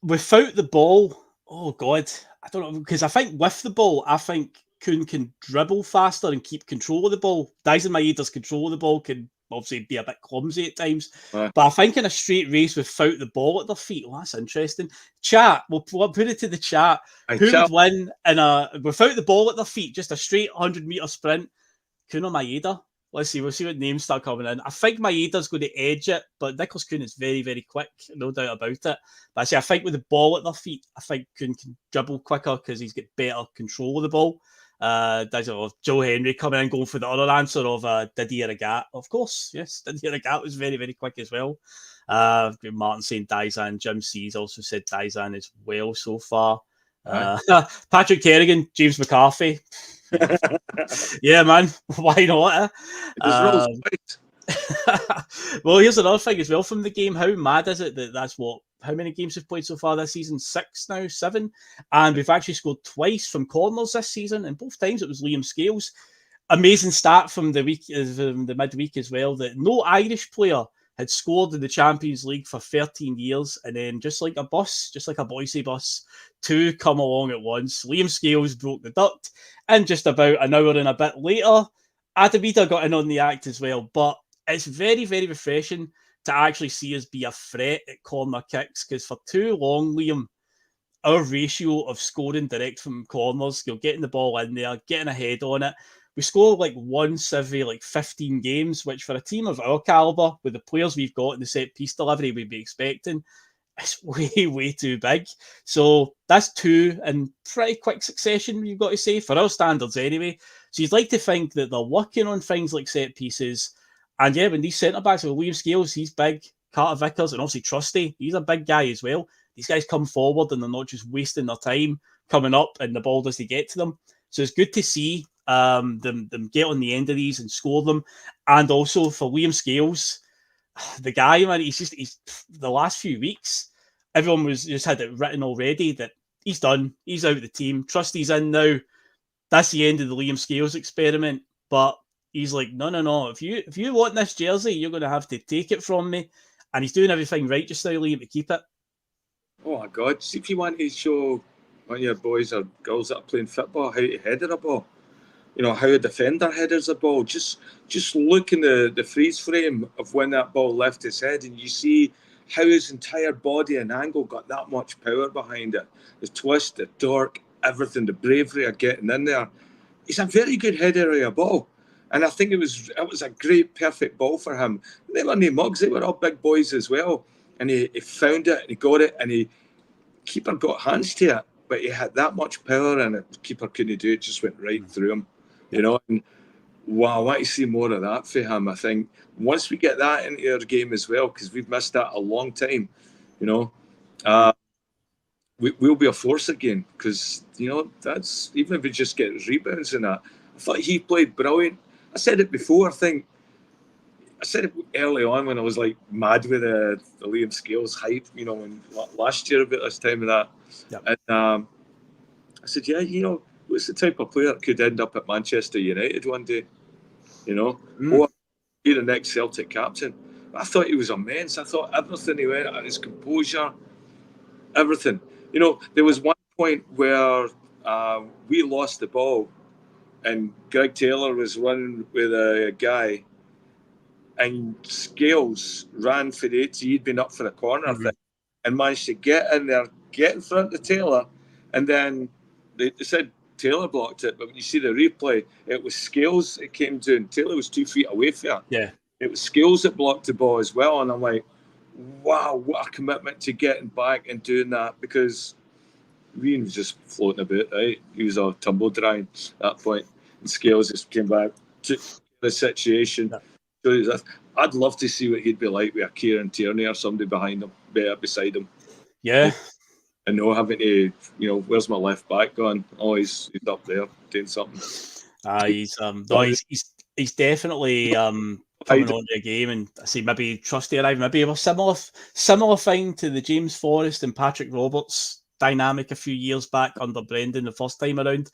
[SPEAKER 1] without the ball, oh God, I don't know, because I think with the ball, I think Kuhn can dribble faster and keep control of the ball. Dyson Maeda's control of the ball can obviously be a bit clumsy at times. But I think in a straight race without the ball at their feet, that's interesting. Chat, we'll put it to the chat. Who would win without the ball at their feet, just a straight 100-metre sprint? Kuhn or Maeda? We'll see what names start coming in. I think Maeda's going to edge it, but Nicholas Kuhn is very, very quick, no doubt about it. But I think with the ball at their feet, I think Kuhn can dribble quicker because he's got better control of the ball. Joe Henry coming in going for the other answer of Didier Agat. Of course, yes, Didier Agat was very, very quick as well. Martin saying Dyson. Jim C's also said Dyson as well so far. Patrick Kerrigan, James McCarthy. Yeah, man. Why not? Well, here's another thing as well from the game. How mad is it that how many games we've played so far this season? 6 now, 7. And we've actually scored twice from corners this season, and both times it was Liam Scales. Amazing stat from the midweek as well, that no Irish player had scored in the Champions League for 13 years, and then just like a Bhoys bus, 2 come along at once. Liam Scales broke the duct, and just about an hour and a bit later, Adamida got in on the act as well. But it's very, very refreshing to actually see us be a threat at corner kicks, because for too long, Liam, our ratio of scoring direct from corners, getting the ball in there, getting ahead on it, we score like once every 15 games, which for a team of our calibre, with the players we've got in the set piece delivery we'd be expecting, it's way, way too big. So that's 2 in pretty quick succession, you've got to say, for our standards anyway. So you'd like to think that they're working on things like set pieces. And yeah, when these centre-backs, with William Scales, he's big. Carter Vickers, and obviously Trusty, he's a big guy as well. These guys come forward and they're not just wasting their time coming up and the ball doesn't get to them. So it's good to see them get on the end of these and score them. And also for Liam Scales, the guy, man, he's the last few weeks, everyone was just had it written already that he's done. He's out of the team. Trusty's in now. That's the end of the Liam Scales experiment. But he's like, no. If you want this jersey, you're going to have to take it from me. And he's doing everything right just now, Liam, to keep it.
[SPEAKER 2] Oh my God! See, if you want to show one of your boys or girls that are playing football how to header a ball, you know, how a defender headers a ball. Just look in the freeze frame of when that ball left his head, and you see how his entire body and angle got that much power behind it. The twist, the torque, everything, the bravery of getting in there. He's a very good header of a ball. And I think it was a great, perfect ball for him. They were no mugs, they were all big boys as well. And he found it, and he got it, and keeper got hands to it. but he had that much power, and the keeper couldn't do it. Just went right through him, you know. And wow, I want to see more of that for him. I think once we get that into our game as well, because we've missed that a long time, you know. We'll be a force again, because you know that's, even if we just get rebounds and that. I thought he played brilliant. I said it before. I said it early on when I was like mad with the Liam Scales hype, you know, when last year about this time of that.
[SPEAKER 1] Yep.
[SPEAKER 2] And I said, yeah, you know, what's the type of player that could end up at Manchester United one day, you know, or be the next Celtic captain. I thought he was immense. I thought everything he went at, his composure, everything. You know, there was one point where we lost the ball and Greg Taylor was running with a guy, and Scales ran for the 80. He'd been up for the corner thing and managed to get in there, get in front of Taylor, and then they said Taylor blocked it, but when you see the replay, it was Scales it came to, and Taylor was 2 feet away from it.
[SPEAKER 1] Yeah.
[SPEAKER 2] It was Scales that blocked the ball as well, and I'm like, wow, what a commitment to getting back and doing that, because Ian was just floating about, right? He was a tumble drying at that point, and Scales just came back, took the situation. Yeah. I'd love to see what he'd be like with a Kieran Tierney or somebody behind him, beside him.
[SPEAKER 1] Yeah.
[SPEAKER 2] And no having to, you know, where's my left back gone? Oh, he's up there doing something.
[SPEAKER 1] He's definitely coming on to a game, and I see maybe Trusty arriving, maybe a similar thing to the James Forrest and Patrick Roberts dynamic a few years back under Brendan the first time around.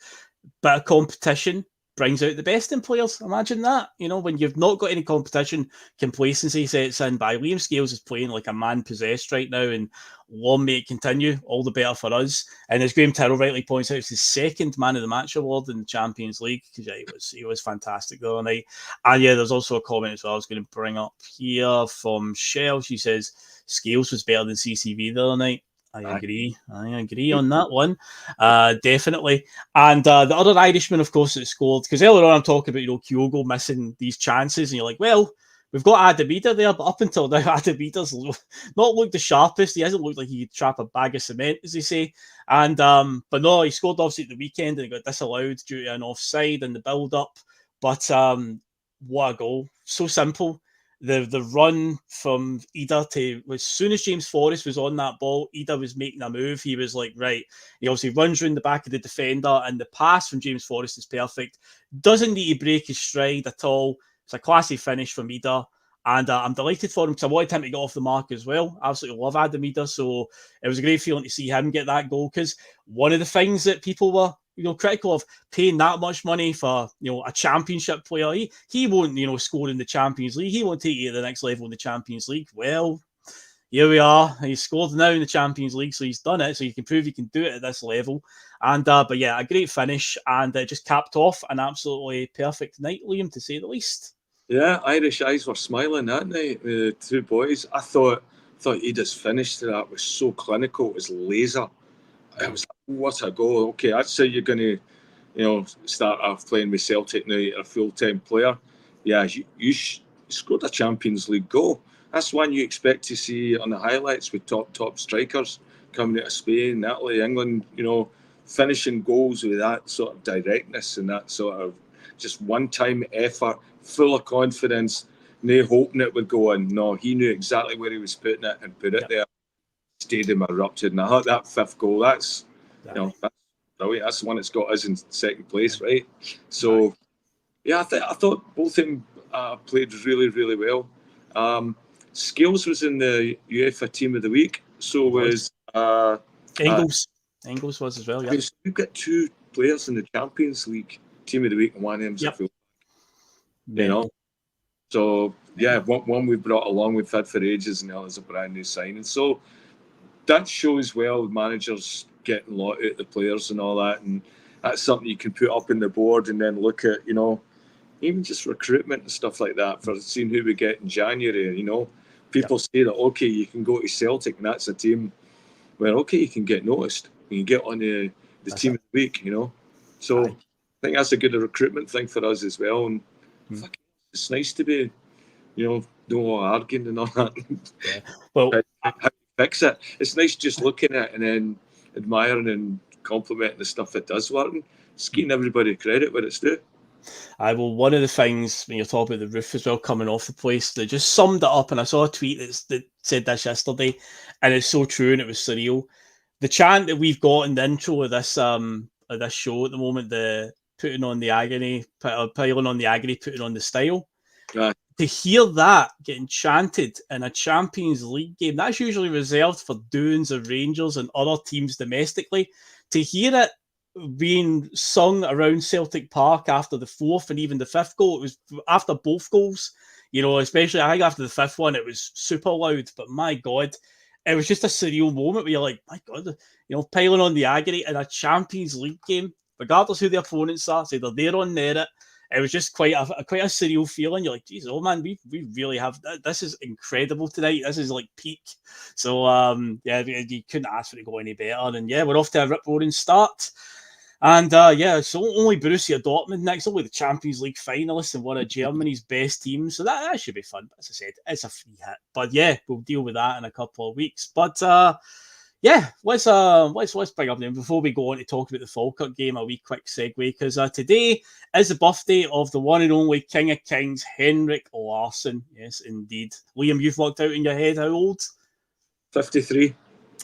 [SPEAKER 1] Bit of competition brings out the best in players. Imagine that. You know, when you've not got any competition, complacency sets in. By Liam Scales is playing like a man possessed right now, and long may it continue. All the better for us. And as Graham Tyrrell rightly points out, it's his second Man of the Match award in the Champions League, because he was fantastic the other night. And yeah, there's also a comment as well I was going to bring up here from Shell. She says Scales was better than CCV the other night. I agree on that one. Definitely. And the other Irishman, of course, that scored, because earlier on I'm talking about, you know, Kyogo missing these chances, and you're like, well, we've got Adamida there, but up until now, Adamida's not looked the sharpest. He hasn't looked like he could trap a bag of cement, as they say. And but no, he scored obviously at the weekend, and it got disallowed due to an offside in the build-up. But what a goal. So simple. The run from Ida to, as soon as James Forrest was on that ball, Ida was making a move. He was like, right. He obviously runs around the back of the defender, and the pass from James Forrest is perfect. Doesn't need to break his stride at all. It's a classy finish from Ida. And I'm delighted for him, because I wanted him to get off the mark as well. I absolutely love Adam Ida. So it was a great feeling to see him get that goal, because one of the things that people were, you know, critical of, paying that much money for, you know, a championship player. He won't, you know, score in the Champions League. He won't take you to the next level in the Champions League. Well, here we are. He's scored now in the Champions League, so he's done it. So you can prove he can do it at this level. And but yeah, a great finish, and just capped off an absolutely perfect night, Liam, to say the least.
[SPEAKER 2] Yeah, Irish eyes were smiling that night with the two boys. I thought Ida's finish to that was so clinical. It was laser. I was like, what a goal. Okay, I'd say you're going to, you know, start off playing with Celtic now, you're a full-time player. Yeah, you scored a Champions League goal. That's one you expect to see on the highlights with top strikers coming out of Spain, Italy, England, you know, finishing goals with that sort of directness and that sort of just one-time effort, full of confidence, no hoping it would go in. No, he knew exactly where he was putting it and put it there. Stadium erupted, and I thought that fifth goal, that's, you know, that's brilliant. That's the one that's got us in second place, right? So, yeah, I thought both of them played really, really well. Scales was in the UEFA Team of the Week, so was
[SPEAKER 1] Engels. Engels was as well, yeah.
[SPEAKER 2] We've got two players in the Champions League Team of the Week, and one of them's a full, you know. So, yeah, one we brought along, we've had for ages, and the other's a brand new signing. So, that shows well managers getting a lot out of the players and all that, and that's something you can put up in the board and then look at, you know, even just recruitment and stuff like that for seeing who we get in January. You know, people say that, okay, you can go to Celtic and that's a team where, okay, you can get noticed, you can get on the Team of the Week, you know. So I think that's a good recruitment thing for us as well, and it's nice to be, you know, no arguing and all that.
[SPEAKER 1] Well,
[SPEAKER 2] how fix it. It's nice just looking at it and then admiring and complimenting the stuff that does work and just giving everybody credit where it's due.
[SPEAKER 1] Well, one of the things when you're talking about the roof as well coming off the place, they just summed it up, and I saw a tweet that said this yesterday, and it's so true, and it was surreal. The chant that we've got in the intro of this show at the moment, the putting on the agony, piling on the agony, putting on the style. To hear that getting chanted in a Champions League game, that's usually reserved for Doones or Rangers and other teams domestically. To hear it being sung around Celtic Park after the fourth and even the fifth goal, it was after both goals, especially I think after the fifth one, it was super loud. But my God, it was just a surreal moment where you're like, my God, piling on the agony in a Champions League game, regardless who the opponents are, say they're there on merit. It was just quite a surreal feeling. You're like, geez, oh man, we really have this is incredible tonight. This is like peak. So you couldn't ask for it to go any better. And yeah, we're off to a rip-roaring start. And so only Borussia Dortmund next, only the Champions League finalists and one of Germany's best teams. So that should be fun. But as I said, it's a free hit. But yeah, we'll deal with that in a couple of weeks. But let's bring up then before we go on to talk about the Falkirk game, a wee quick segue, because today is the birthday of the one and only King of Kings, Henrik Larsson. Yes, indeed. Liam, you've worked out in your head how old?
[SPEAKER 2] 53.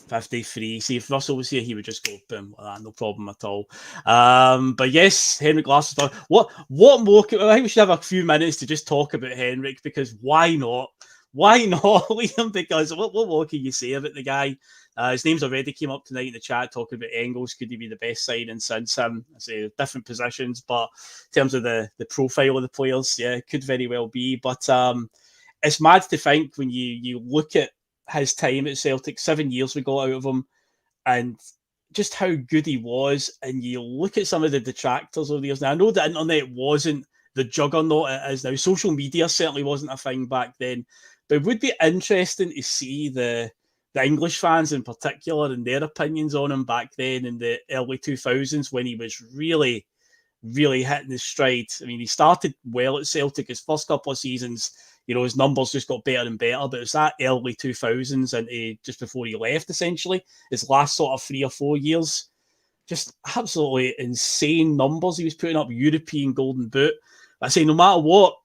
[SPEAKER 1] 53. See, if Russell was here, he would just go boom, no problem at all. But yes, Henrik Larsson. What more? I think we should have a few minutes to just talk about Henrik, because why not? Why not, Liam? Because what more can you say about the guy? His name's already came up tonight in the chat talking about Engels. Could he be the best signing since him? I say different positions, but in terms of the profile of the players, yeah, it could very well be. But it's mad to think when you look at his time at Celtic, 7 years we got out of him, and just how good he was. And you look at some of the detractors over the years. Now, I know the internet wasn't the juggernaut it is now. Social media certainly wasn't a thing back then. But it would be interesting to see the English fans in particular and their opinions on him back then in the early 2000s when he was really, really hitting his stride. I mean, he started well at Celtic. His first couple of seasons, his numbers just got better and better. But it was that early 2000s and just before he left, essentially, his last sort of 3 or 4 years, just absolutely insane numbers he was putting up, European Golden Boot. I say no matter what,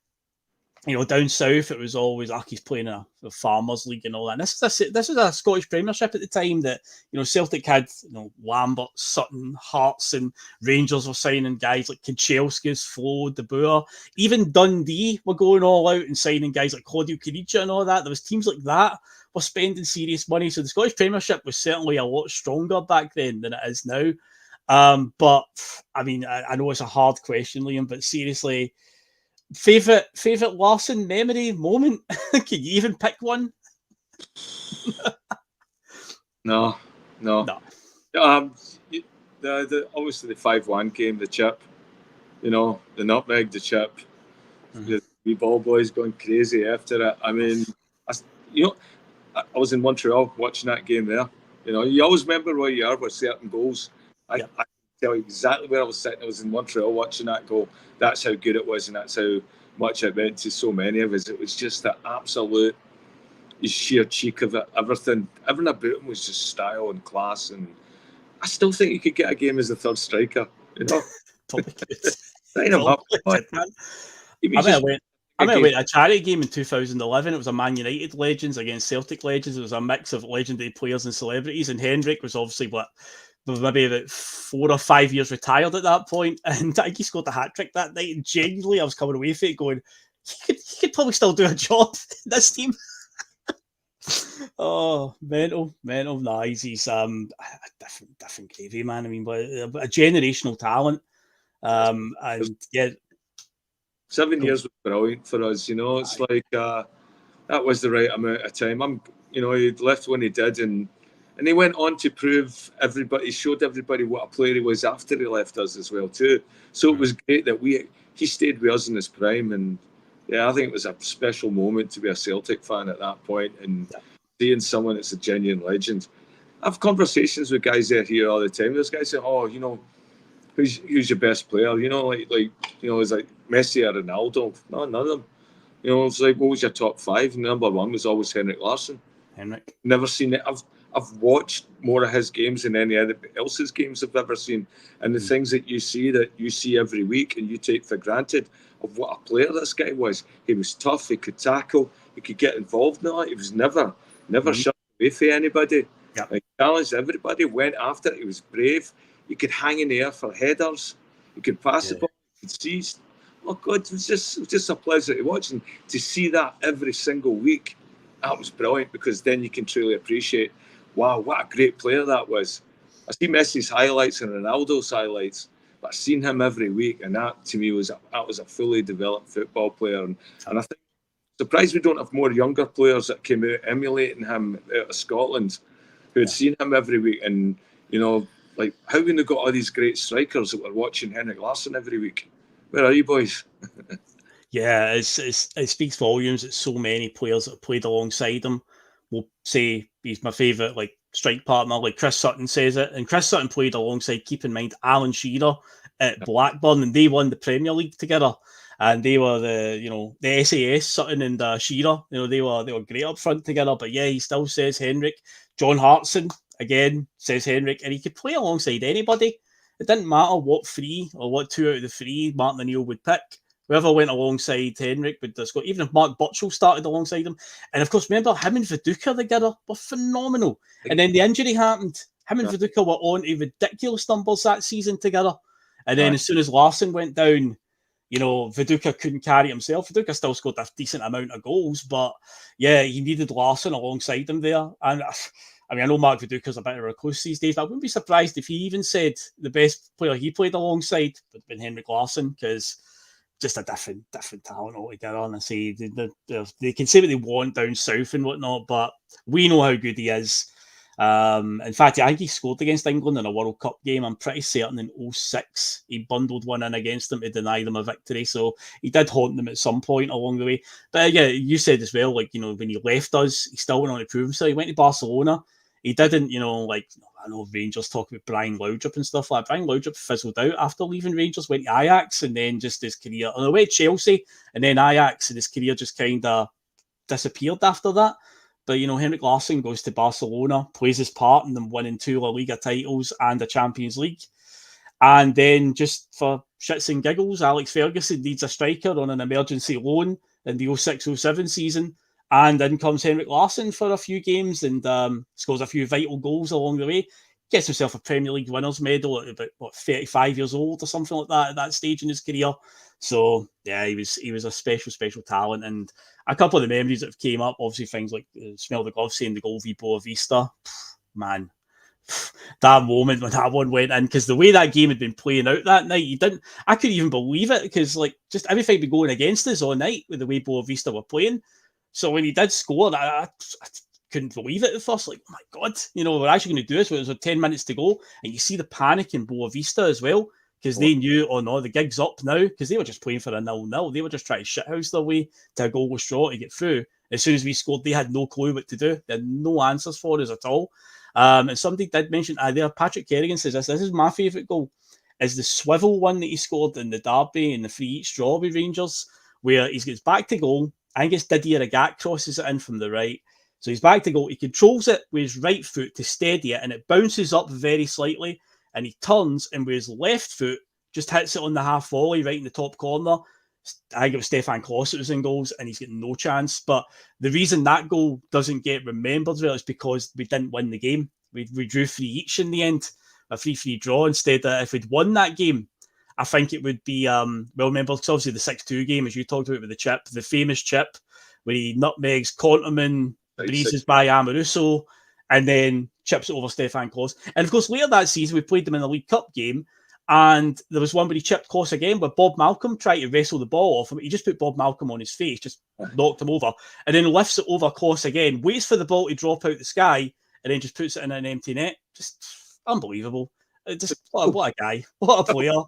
[SPEAKER 1] down south, it was always he's playing a Farmers League and all that. And this is a Scottish Premiership at the time that, Celtic had, Lambert, Sutton, Hearts, and Rangers were signing guys like Kanchelskis, Flo, De Boer. Even Dundee were going all out and signing guys like Claudio Caniggia and all that. There was teams like that were spending serious money. So the Scottish Premiership was certainly a lot stronger back then than it is now. But, I mean, I know it's a hard question, Liam, but seriously, Favorite Larsson memory moment? Can you even pick one?
[SPEAKER 2] No. The obviously the 5-1 game, the chip, the nutmeg, the chip, the wee ball boys going crazy after it. I mean, I was in Montreal watching that game there. You always remember where you are with certain goals. I tell you exactly where I was sitting. I was in Montreal watching that goal. That's how good it was, and that's how much it meant to so many of us. It was just the absolute sheer cheek of it. Everything about him was just style and class, and I still think you could get a game as a third striker.
[SPEAKER 1] Probably could. I went to a charity game in 2011. It was a Man United Legends against Celtic Legends. It was a mix of legendary players and celebrities, and Henrik was obviously maybe about 4 or 5 years retired at that point, and I think he scored a hat-trick that night, and genuinely I was coming away from it going, he could probably still do a job in this team. Oh, mental. Nah, he's a different gravy, man. I mean, but a generational talent. And yeah,
[SPEAKER 2] 7 years was brilliant for us. It's like that was the right amount of time. He left when he did, and he went on to prove he showed everybody what a player he was after he left us as well too. So it was great that he stayed with us in his prime, and yeah, I think it was a special moment to be a Celtic fan at that point and seeing someone that's a genuine legend. I have conversations with guys out here all the time. There's guys saying, who's your best player? It's like Messi or Ronaldo. No, none of them. It's like, what was your top 5? Number 1 was always Henrik Larsson.
[SPEAKER 1] Henrik.
[SPEAKER 2] Never seen it. I've watched more of his games than any other else's games I've ever seen, and the things that you see every week and you take for granted of what a player this guy was. He was tough. He could tackle. He could get involved in it. He was never shut away for anybody.
[SPEAKER 1] Yep.
[SPEAKER 2] He challenged everybody. Went after it. He was brave. He could hang in the air for headers. He could pass the ball. He could seize. Oh God, it was just a pleasure to watch, and to see that every single week. That was brilliant, because then you can truly appreciate, wow, what a great player that was. I see Messi's highlights and Ronaldo's highlights, but I've seen him every week, and that to me was a fully developed football player. And I think, surprised we don't have more younger players that came out emulating him out of Scotland, who had seen him every week. And like, how when they got all these great strikers that were watching Henrik Larsson every week? Where are you boys?
[SPEAKER 1] Yeah, it speaks volumes that so many players that have played alongside him will say he's my favourite strike partner. Like Chris Sutton says it, and Chris Sutton played alongside, keep in mind, Alan Shearer at Blackburn, and they won the Premier League together. And they were the SAS, Sutton and Shearer. They were great up front together. But yeah, he still says Henrik. John Hartson again says Henrik, and he could play alongside anybody. It didn't matter what three or what two out of the three Martin O'Neill would pick. Whoever went alongside Henrik would score, even if Mark Butchell started alongside him. And of course, remember, him and Viduka together were phenomenal. And then the injury happened. Him and Viduka were on to ridiculous numbers that season together. And then as soon as Larsson went down, Viduka couldn't carry himself. Viduka still scored a decent amount of goals, but yeah, he needed Larsson alongside him there. And I mean, I know Mark Viduka's a bit of a recluse these days, but I wouldn't be surprised if he even said the best player he played alongside would have been Henrik Larsson, because just a different talent altogether. And I say they can say what they want down south and whatnot, but we know how good he is. In fact, I think he scored against England in a World Cup game. I'm pretty certain in 2006 he bundled one in against them to deny them a victory. So he did haunt them at some point along the way. But yeah, you said as well, when he left us, he still went on to prove himself. He went to Barcelona. He didn't, I know Rangers talk about Brian Laudrup and stuff like that. Brian Laudrup fizzled out after leaving Rangers, went to Ajax, and then just his career, on the way to Chelsea, and then Ajax, and his career just kind of disappeared after that. But, Henrik Larsson goes to Barcelona, plays his part in them winning 2 La Liga titles and a Champions League. And then just for shits and giggles, Alex Ferguson needs a striker on an emergency loan in the 06-07 season. And in comes Henrik Larsson for a few games and scores a few vital goals along the way. Gets himself a Premier League winners medal at about 35 years old or something like that at that stage in his career. So yeah, he was a special talent. And a couple of the memories that have came up, obviously things like smell the glove, saying the goal v Boa Vista. Man, that moment when that one went in, because the way that game had been playing out that night, I couldn't even believe it, because just everything been going against us all night with the way Boa Vista were playing. So when he did score, I couldn't believe it at first. Like, oh my God, we're actually going to do this. There's 10 minutes to go. And you see the panic in Boa Vista as well, because they knew, oh no, the gig's up now, because they were just playing for a 0-0. They were just trying to shithouse their way to a goalless draw to get through. As soon as we scored, they had no clue what to do. They had no answers for us at all. And somebody did mention there, Patrick Kerrigan says this is my favourite goal, is the swivel one that he scored in the derby in the free each draw with Rangers, where he gets back to goal. I think it's Didier Agat crosses it in from the right. So he's back to goal. He controls it with his right foot to steady it, and it bounces up very slightly. And he turns, and with his left foot, just hits it on the half volley right in the top corner. I think it was Stefan Kloss that was in goals, and he's getting no chance. But the reason that goal doesn't get remembered really is because we didn't win the game. We drew 3 each in the end, a 3-3 draw. Instead, if we'd won that game, I think it would be, remember, because obviously the 6-2 game, as you talked about with the chip, the famous chip, where he nutmegs Conterman, breezes by Amoruso, and then chips it over Stefan Kloss. And of course, later that season, we played them in the League Cup game, and there was one where he chipped Kloss again, where Bob Malcolm tried to wrestle the ball off him. He just put Bob Malcolm on his face, just knocked him over, and then lifts it over Kloss again, waits for the ball to drop out the sky, and then just puts it in an empty net. Just unbelievable. Just what a guy. What a player.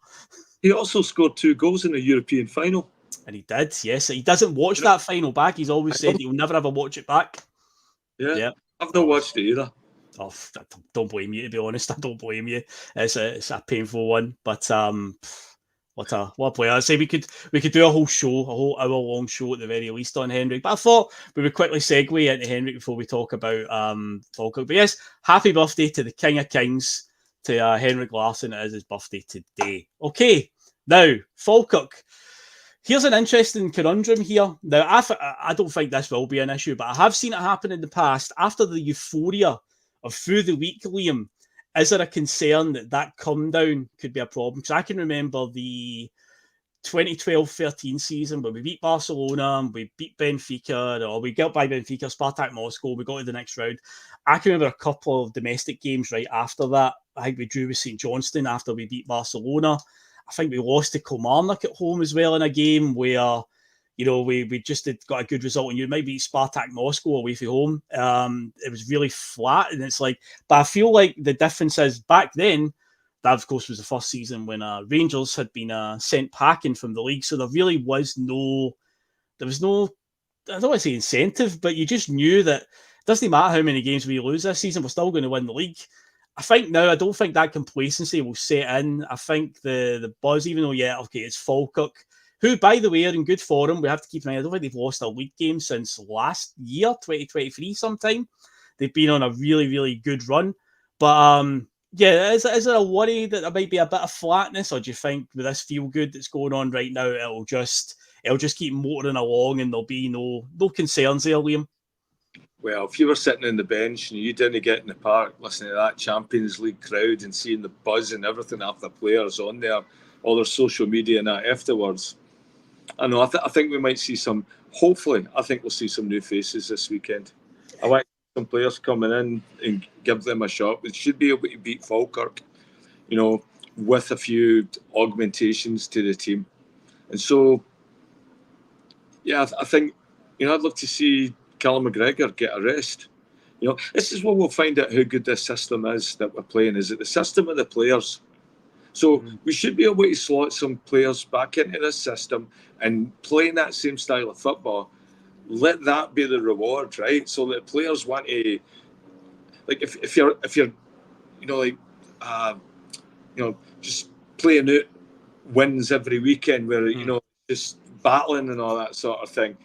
[SPEAKER 2] He also scored 2 goals in the European final.
[SPEAKER 1] And he did, yes. He doesn't watch that final back. He's always said he'll never ever watch it back.
[SPEAKER 2] Yeah. I've not watched it either.
[SPEAKER 1] Oh, don't blame you, to be honest. I don't blame you. It's a painful one. But What a player. I say we could do a whole hour long show at the very least on Henrik. But I thought we would quickly segue into Henrik before we talk about Falkirk. But yes, happy birthday to the King of Kings, to Henrik Larsson. It is his birthday today. Okay, now Falkirk. Here's an interesting conundrum here. Now, I don't think this will be an issue, but I have seen it happen in the past. After the euphoria of through the week, Liam, is there a concern that come down could be a problem? Because I can remember the 2012-13 season where we beat Barcelona, we beat Benfica, or we got by Benfica, Spartak Moscow, we got to the next round. I can remember a couple of domestic games right after that. I think we drew with St Johnstone after we beat Barcelona. I think we lost to Kilmarnock at home as well in a game where, you know, we just got a good result, and you might beat Spartak Moscow away from home. It was really flat, and it's like, but I feel like the difference is back then, that of course was the first season when Rangers had been sent packing from the league, so there really was no, I don't want to say incentive, but you just knew that it doesn't matter how many games we lose this season, we're still going to win the league. I think now, I don't think that complacency will set in. I think the buzz, even though, yeah, okay, it's Falkirk, who, by the way, are in good form. We have to keep an eye. I don't think they've lost a league game since last year, 2023 sometime. They've been on a really, really good run. But, yeah, is there a worry that there might be a bit of flatness, or do you think with this feel-good that's going on right now, it'll just keep motoring along and there'll be no concerns there, Liam?
[SPEAKER 2] Well, if you were sitting on the bench and you didn't get in the park listening to that Champions League crowd and seeing the buzz and everything after the players on there, all their social media and that afterwards, I know, I think we might see some, hopefully, I think we'll see some new faces this weekend. I like some players coming in and give them a shot. We should be able to beat Falkirk, you know, with a few augmentations to the team. And so, yeah, I think, you know, I'd love to see Callum McGregor get a rest. You know, this is where we'll find out how good this system is that we're playing. Is it the system of the players? So we should be able to slot some players back into this system and playing that same style of football. Let that be the reward, right? So that players want to, like, if you're, you know, like, you know, just playing out wins every weekend where, you know, just battling and all that sort of thing,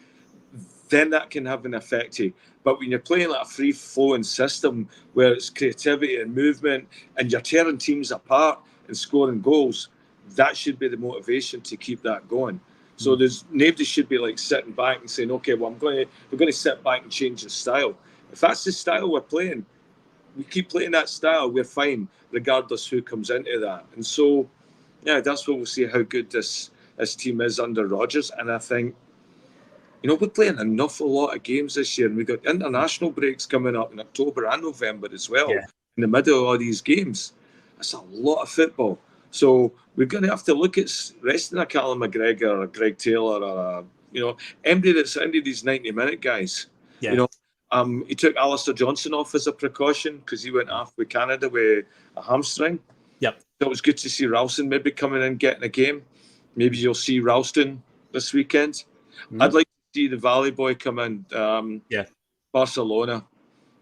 [SPEAKER 2] then that can have an effect here. But when you're playing like a free-flowing system where it's creativity and movement and you're tearing teams apart and scoring goals, that should be the motivation to keep that going. So there's nobody should be like sitting back and saying, okay, well, we're going to sit back and change the style. If that's the style we're playing, we keep playing that style, we're fine, regardless who comes into that. And so, yeah, that's where we'll see how good this team is under Rodgers. And I think, you know, we're playing an awful lot of games this year, and we've got international breaks coming up in October and November as well. Yeah. In the middle of all these games, that's a lot of football. So we're going to have to look at resting a Callum McGregor or a Greg Taylor or you know, anybody that's into these 90-minute guys. Yeah. You know, he took Alistair Johnson off as a precaution because he went off with Canada with a hamstring. Yep. So it was good to see Ralston maybe coming in getting a game. Maybe you'll see Ralston this weekend. I'd like see the Valley boy come in, Barcelona,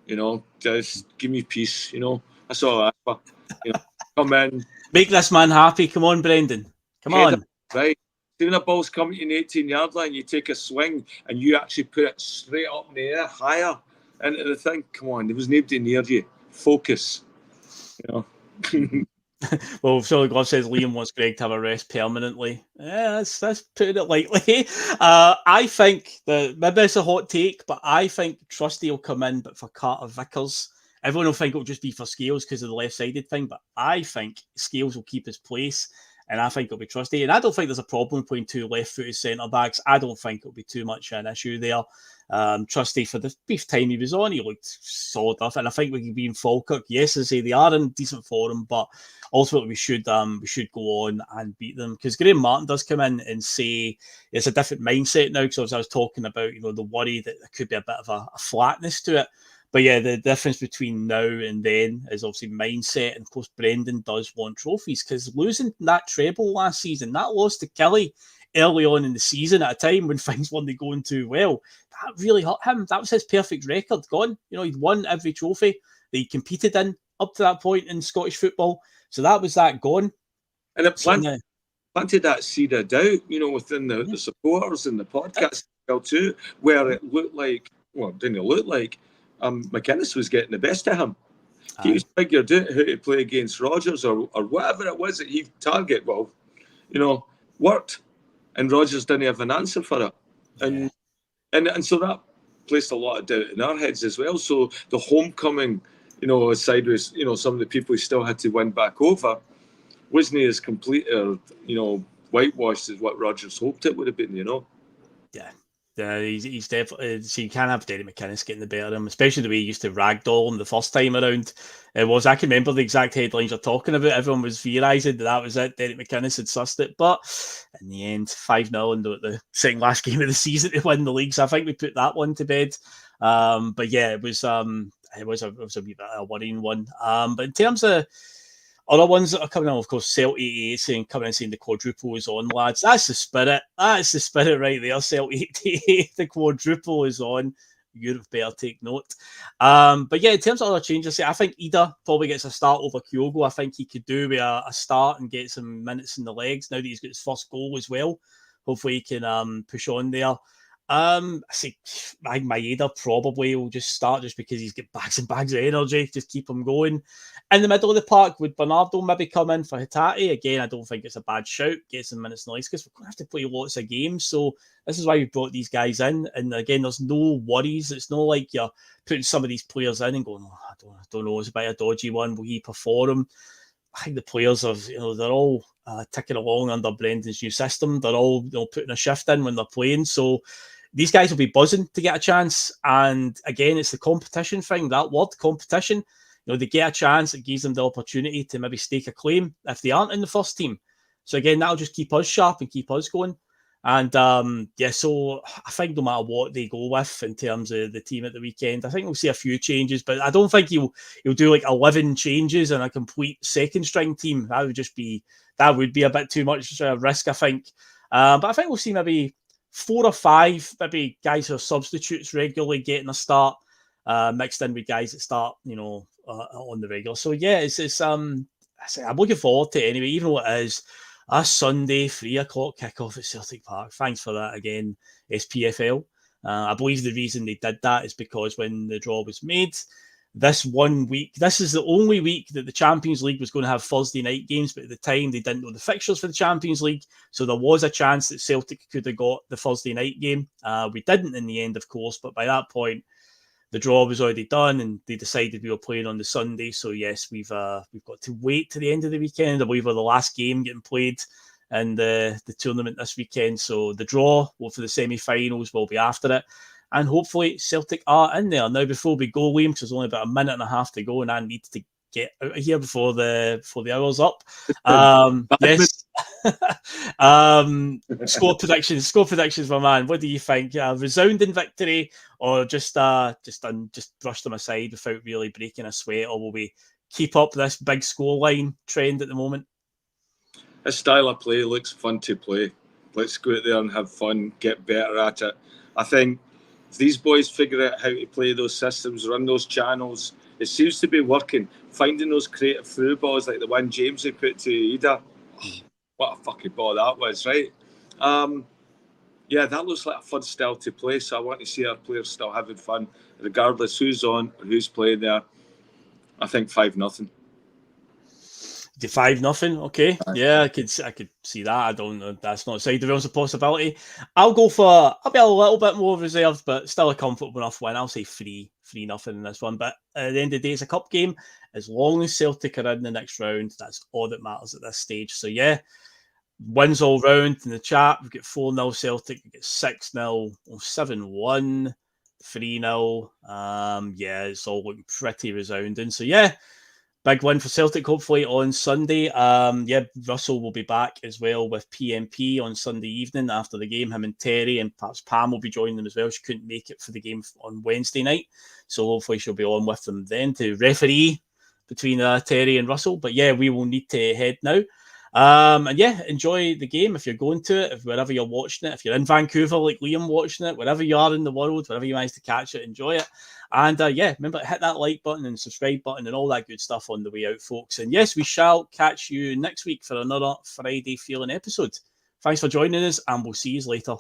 [SPEAKER 2] you know, just give me peace, you know. That's all that. You know, come in,
[SPEAKER 1] make this man happy. Come on, Brendan. Come on.
[SPEAKER 2] Right. When a ball's coming in the 18-yard line, you take a swing and you actually put it straight up in the air, higher into the thing. Come on, there was nobody near you. Focus, you know.
[SPEAKER 1] Well, Solid Glove says Liam wants Greg to have a rest permanently. Yeah, that's putting it lightly. I think that maybe it's a hot take, but I think Trusty will come in, but for Carter Vickers. Everyone will think it'll just be for Scales because of the left-sided thing, but I think Scales will keep his place, and I think it'll be Trusty. And I don't think there's a problem playing two left-footed centre-backs. I don't think it'll be too much an issue there. Trusty, for the brief time he was on, he looked solid enough, and I think we can be in Falkirk. Yes, I say they are in decent form, but ultimately we should go on and beat them, because Graham Martin does come in and say it's a different mindset now. Because I was talking about, you know, the worry that there could be a bit of a flatness to it. But yeah, the difference between now and then is obviously mindset. And of course, Brendan does want trophies, because losing that treble last season, that loss to Kelly early on in the season at a time when things weren't going too well, that really hurt him. That was his perfect record gone. You know, he'd won every trophy that he competed in up to that point in Scottish football. So that was that gone.
[SPEAKER 2] And it planted planted that seed of doubt, within the supporters and the podcast too, where it looked like, well, it didn't look like McInnes was getting the best of him. He was figured out how to play against Rodgers or whatever it was that he target. Well, worked, and Rodgers didn't have an answer for it, and so that placed a lot of doubt in our heads as well. So the homecoming, sideways, some of the people he still had to win back over, wasn't as complete or whitewashed as what Rodgers hoped it would have been.
[SPEAKER 1] Yeah, he's definitely. So you can't have Derek McInnes getting the better of him, especially the way he used to ragdoll him the first time around. I can remember the exact headlines you're talking about. Everyone was theorising that was it. Derek McInnes had sussed it, but in the end, 5-0 in the second last game of the season to win the league. So I think we put that one to bed. But yeah, it was a wee bit of a worrying one. But in terms of other ones that are coming on, of course, Celtic coming in saying the quadruple is on, lads. That's the spirit. That's the spirit right there. Celtic the quadruple is on. You'd better take note. But yeah, in terms of other changes, I think Ida probably gets a start over Kyogo. I think he could do with a start and get some minutes in the legs now that he's got his first goal as well. Hopefully he can push on there. I think Maeda probably will just start just because he's got bags and bags of energy. Just keep him going. In the middle of the park, would Bernardo maybe come in for Hatate? Again, I don't think it's a bad shout. Get some minutes in the legs because we're going to have to play lots of games. So this is why we brought these guys in. And again, there's no worries. It's not like you're putting some of these players in and going, I don't know, it's a bit of a dodgy one. Will he perform? I think the players are, they're all ticking along under Brendan's new system. They're all putting a shift in when they're playing. So these guys will be buzzing to get a chance. And again, it's the competition thing, that word, competition. They get a chance, it gives them the opportunity to maybe stake a claim if they aren't in the first team. So again, that'll just keep us sharp and keep us going. And so I think no matter what they go with in terms of the team at the weekend, I think we'll see a few changes, but I don't think he'll do like 11 changes and a complete second string team. That would be a bit too much risk, I think. But I think we'll see maybe 4 or 5 maybe guys who are substitutes regularly getting a start, mixed in with guys that start, on the regular. So yeah, I'm looking forward to it anyway, even though it is a Sunday 3:00 kickoff at Celtic Park. Thanks for that again, SPFL. I believe the reason they did that is because when the draw was made, this is the only week that the Champions League was going to have Thursday night games, but at the time they didn't know the fixtures for the Champions League, so there was a chance that Celtic could have got the Thursday night game. We didn't in the end, of course, but by that point, the draw was already done and they decided we were playing on the Sunday. So yes, we've got to wait to the end of the weekend. I believe we're the last game getting played in the tournament this weekend. So the draw for the semi-finals will be after it. And hopefully Celtic are in there. Now, before we go, Liam, because there's only about a minute and a half to go and I need to get out of here before the hour's up. Yes. Score predictions, my man. What do you think? Resounding victory, or just brush them aside without really breaking a sweat, or will we keep up this big scoreline trend at the moment?
[SPEAKER 2] This style of play looks fun to play. Let's go out there and have fun, get better at it. I think if these boys figure out how to play those systems, run those channels, it seems to be working. Finding those creative through balls like the one James had put to Ida. What a fucking ball that was, right? That looks like a fun style to play. So I want to see our players still having fun, regardless who's on or who's playing there. I think 5-0.
[SPEAKER 1] 5-0, okay. Yeah, I could see that. I don't know. That's not outside the realms of possibility. I'll be a little bit more reserved, but still a comfortable enough win. I'll say 3-0 in this one. But at the end of the day, it's a cup game. As long as Celtic are in the next round, that's all that matters at this stage. So yeah, wins all round in the chat. We've got 4-0 Celtic, we've got 6-0, 7-1, 3-0. It's all looking pretty resounding. So yeah, big win for Celtic, hopefully, on Sunday. Russell will be back as well with PMP on Sunday evening after the game. Him and Terry, and perhaps Pam will be joining them as well. She couldn't make it for the game on Wednesday night, so hopefully she'll be on with them then to referee between Terry and Russell. But yeah, we will need to head now. And yeah, enjoy the game if you're going to it, if wherever you're watching it. If you're in Vancouver like Liam watching it, wherever you are in the world, wherever you manage to catch it, enjoy it. And yeah, remember to hit that like button and subscribe button and all that good stuff on the way out, folks. And yes, we shall catch you next week for another Friday Feeling episode. Thanks for joining us, and we'll see you later.